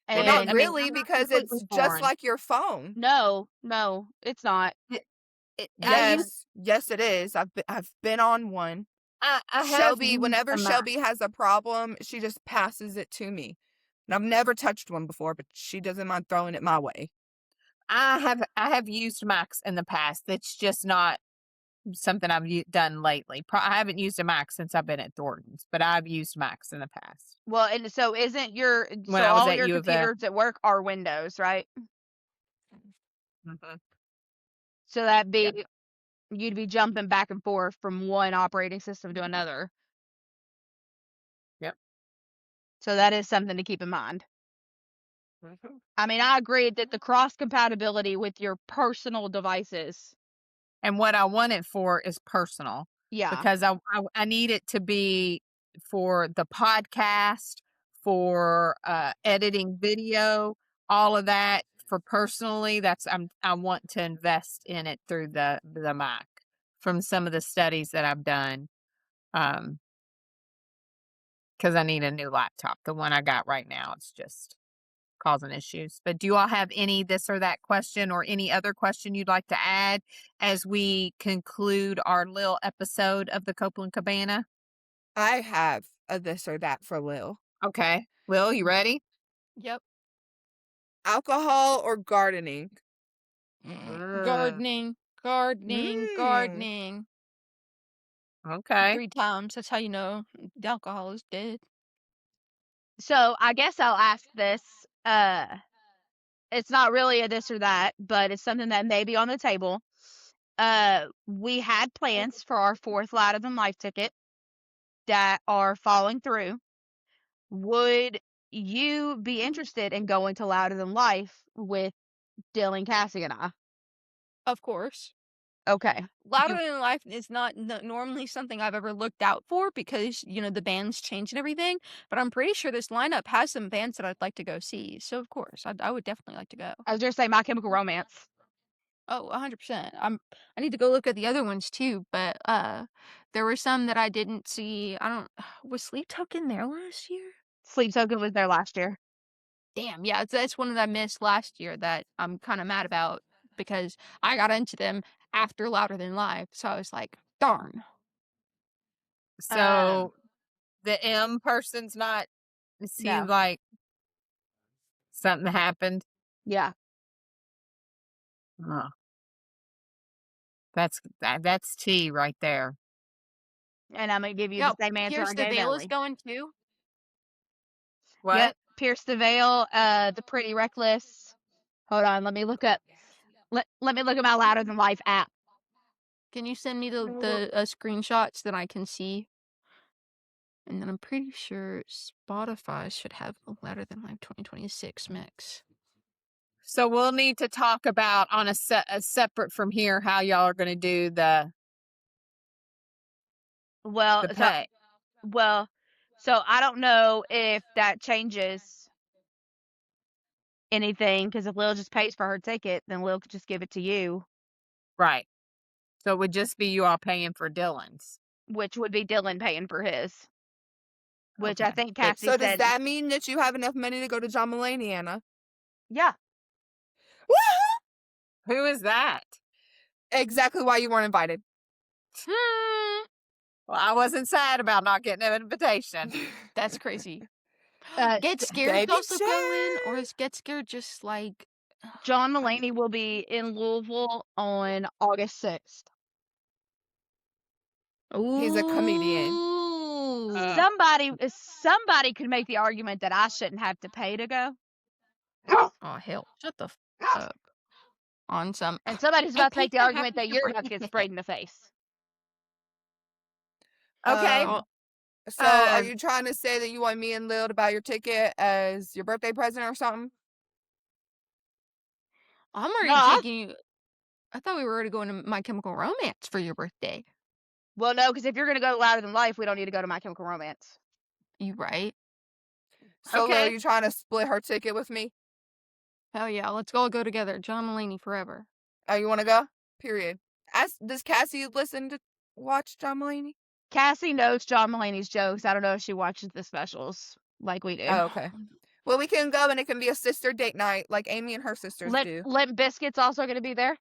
Well, It not is. and I mean, really, I'm not because completely it's just foreign. like your phone. no, it's not. I use. Yes, it is. I've been on one. I have Shelby, used whenever a Mac. Shelby has a problem, she just passes it to me. And I've never touched one before, but she doesn't mind throwing it my way. I have used Macs in the past. It's just not something I've done lately. I haven't used a Mac since I've been at Thornton's, but I've used Macs in the past Well, and so isn't your when so I was all at your U of L. computers at work are Windows, right? Mhm. So that'd Yeah. be you'd be jumping back and forth from one operating system to another. Yep. So that is something to keep in mind. I mean, I agree that the cross compatibility with your personal devices. And what I want it for is personal, Yeah. because I need it to be for the podcast, for editing video, all of that. For personally, I want to invest in it through the Mac from some of the studies that I've done. Because I need a new laptop. The one I got right now, it's just causing issues. But do you all have any this or that question or any other question you'd like to add as we conclude our little episode of the Coplan Cabana? I have a this or that for Lil. Okay. Lil, you ready? Yep. Alcohol or gardening? Gardening, gardening, Mm. gardening. Okay. 3 times. That's how you know the alcohol is dead. So I guess I'll ask this. It's not really a this or that, but it's something that may be on the table. We had plans for our 4th Louder Than Life ticket that are falling through. Would you be interested in going to Louder Than Life with Dylan, Cassie, and I? Of course. Okay. Louder Than Life is not normally something I've ever looked out for because, the bands change and everything, but I'm pretty sure this lineup has some bands that I'd like to go see. So, of course, I would definitely like to go. I was just say My Chemical Romance. Oh, 100%. I need to go look at the other ones too, but there were some that I didn't see. Was Sleep Token there last year? Sleep Token was there last year. Damn, yeah, that's one that I missed last year that I'm kind of mad about because I got into them after Louder Than Live, so I was like, darn. So the M person's not, is he No. like something happened? Yeah. Oh. That's T right there. And I'm gonna give you Yep, the same answer Pierce I the gave Veil is Ellie. going too. What? Yep. Pierce the Veil, the Pretty Reckless. Hold on, let me look up. Let me look at my Louder Than Life app. Can you send me the screenshots that I can see? And then I'm pretty sure Spotify should have a Louder Than Live 2026 mix. So we'll need to talk about on a separate from here how y'all are going to do the Well, pay. so I don't know if that changes anything because if Lil just pays for her ticket, then Lil could just give it to you, Right. So it would just be you all paying for Dylan's. which would be Dylan paying for his. Which I Okay. think Cassie So does said. that mean that you have enough money to go to John Mulaney, Anna? Yeah. Who is that? Exactly why you weren't invited. Well, I wasn't sad about not getting an invitation. That's crazy. Uh, Get Scared is Baby also going, or Shark. is Get Scared just like... John Mulaney will be in Louisville on August 6th. He's a comedian. Ooh. Somebody could make the argument that I shouldn't have to pay to go. Oh, hell. Shut the f up. On some... And somebody's I about to make paid the for argument half that of you're your about to get birthday. sprayed in the face. Okay. So are you trying to say that you want me and Lil to buy your ticket as your birthday present or something? I'm already No, taking you... I thought we were already going to My Chemical Romance for your birthday. Well, no, because if you're going to go to Louder Than Life, we don't need to go to My Chemical Romance. You right? So Lil, Okay. are you trying to split her ticket with me? Hell yeah, let's all go together. John Mulaney forever. Oh, you want to go? Period. Does Cassie listen to watch John Mulaney? Cassie knows John Mulaney's jokes. I don't know if she watches the specials like we do. Oh, okay. Well, we can go and it can be a sister date night like Amy and her sisters do. Limp Bizkit's also going to be there.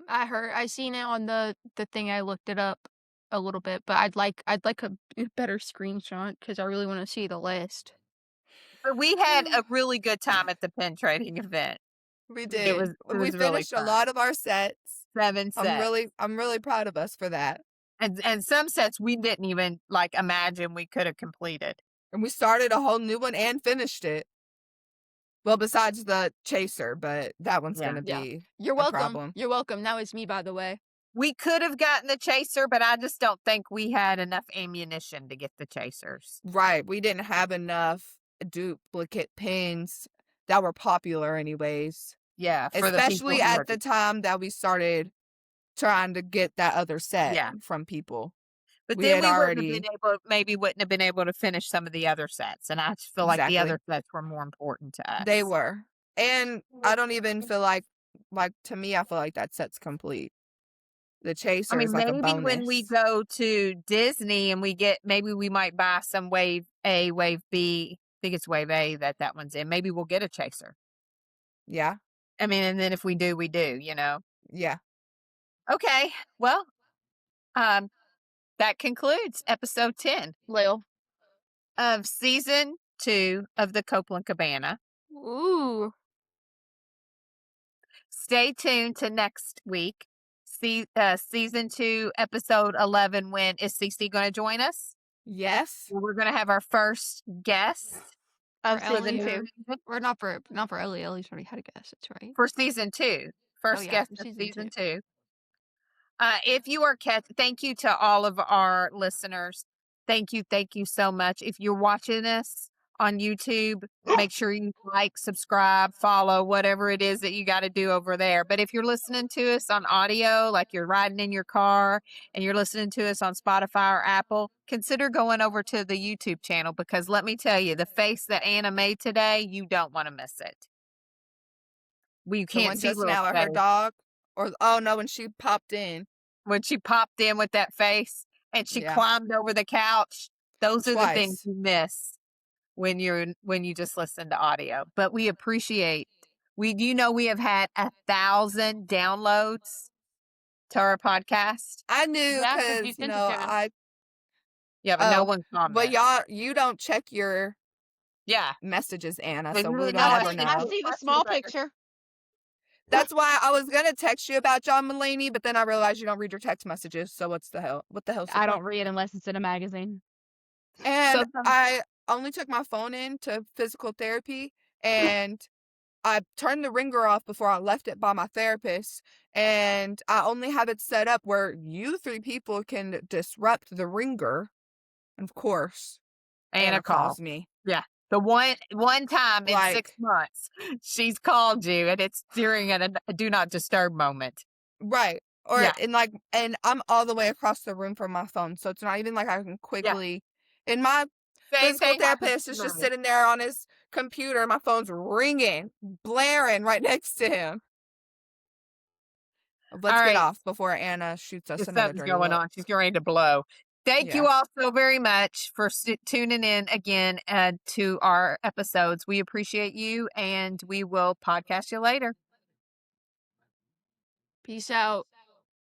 I seen it on the thing. I looked it up a little bit, but I'd like a better screenshot because I really want to see the list. But we had a really good time at the pen trading event. We did. It was we really finished fun. a lot of our sets. 7 sets. I'm really proud of us for that. And some sets we didn't even imagine we could have completed. And we started a whole new one and finished it. Well, besides the chaser, but that one's going to be You're a welcome. problem. You're welcome. That was me, by the way. We could have gotten the chaser, but I just don't think we had enough ammunition to get the chasers. Right. We didn't have enough duplicate pins that were popular anyways. Yeah, for the people Especially who at are the time that we started trying to get that other set Yeah. from people. But We then had we already wouldn't have been able to finish some of the other sets, and I just feel like the exactly. other sets were more important to us. They were. And I don't even feel like to me I feel like that set's complete. The I chaser mean, is like a maybe when we bonus. go to Disney and maybe we might buy some Wave A, Wave B. I think it's Wave A that one's in. Maybe we'll get a chaser. Yeah. I mean, and then if we do, we do, Yeah. Okay. Well, that concludes episode 10 Lil. of season 2 of the Coplan Cabana. Ooh. Stay tuned to next week. Season 2, episode 11. When is Cece going to join us? Yes. We're going to have our first guest Of For season Ellie. 2. Or not for Ellie. Ellie's already had a guess. That's right. for season 2. First yeah, guest for of season season 2. If you are thank you to all of our listeners. Thank you so much. If you're watching this on YouTube, make sure you like, subscribe, follow, whatever it is that you got to do over there. But if you're listening to us on audio, like you're riding in your car and you're listening to us on Spotify or Apple, consider going over to the YouTube channel, because let me tell you, the face that Anna made today, you don't want to miss it. You The can't one see just Lil's now at her face. dog. Or oh no, when she popped in. When she popped in with that face and she Yeah. climbed over the couch. Those are the things Twice. you miss when you just listen to audio. But we appreciate we have had 1,000 downloads to our podcast. I knew Yeah, 'cause you because sent it to us. Yeah, but no oh, one but comments. you don't check your Yeah. messages, Anna, But so usually we no, don't I ever see- know. I see the small picture. That's why I was gonna text you about John Mulaney, but then I realized you don't read your text messages. So what the hell's the I point? don't read unless it's in a magazine. And So- I only took my phone in to physical therapy, and I turned the ringer off before I left it by my therapist, and I only have it set up where you 3 people can disrupt the ringer. And of course, Anna calls me. Yeah. The one time in 6 months, she's called you, and it's during a do not disturb moment. Right. Or Yeah. and I'm all the way across the room from my phone, so it's not even like I can quickly. And my Same physical thing happens therapist to is just me. sitting there on his computer. My phone's ringing, blaring right next to him. Let's All get right. off before Anna shoots us If another something's dirty going look. on, she's ready to blow. Thank you all so very much for tuning in again to our episodes. We appreciate you, and we will podcast you later. Peace out.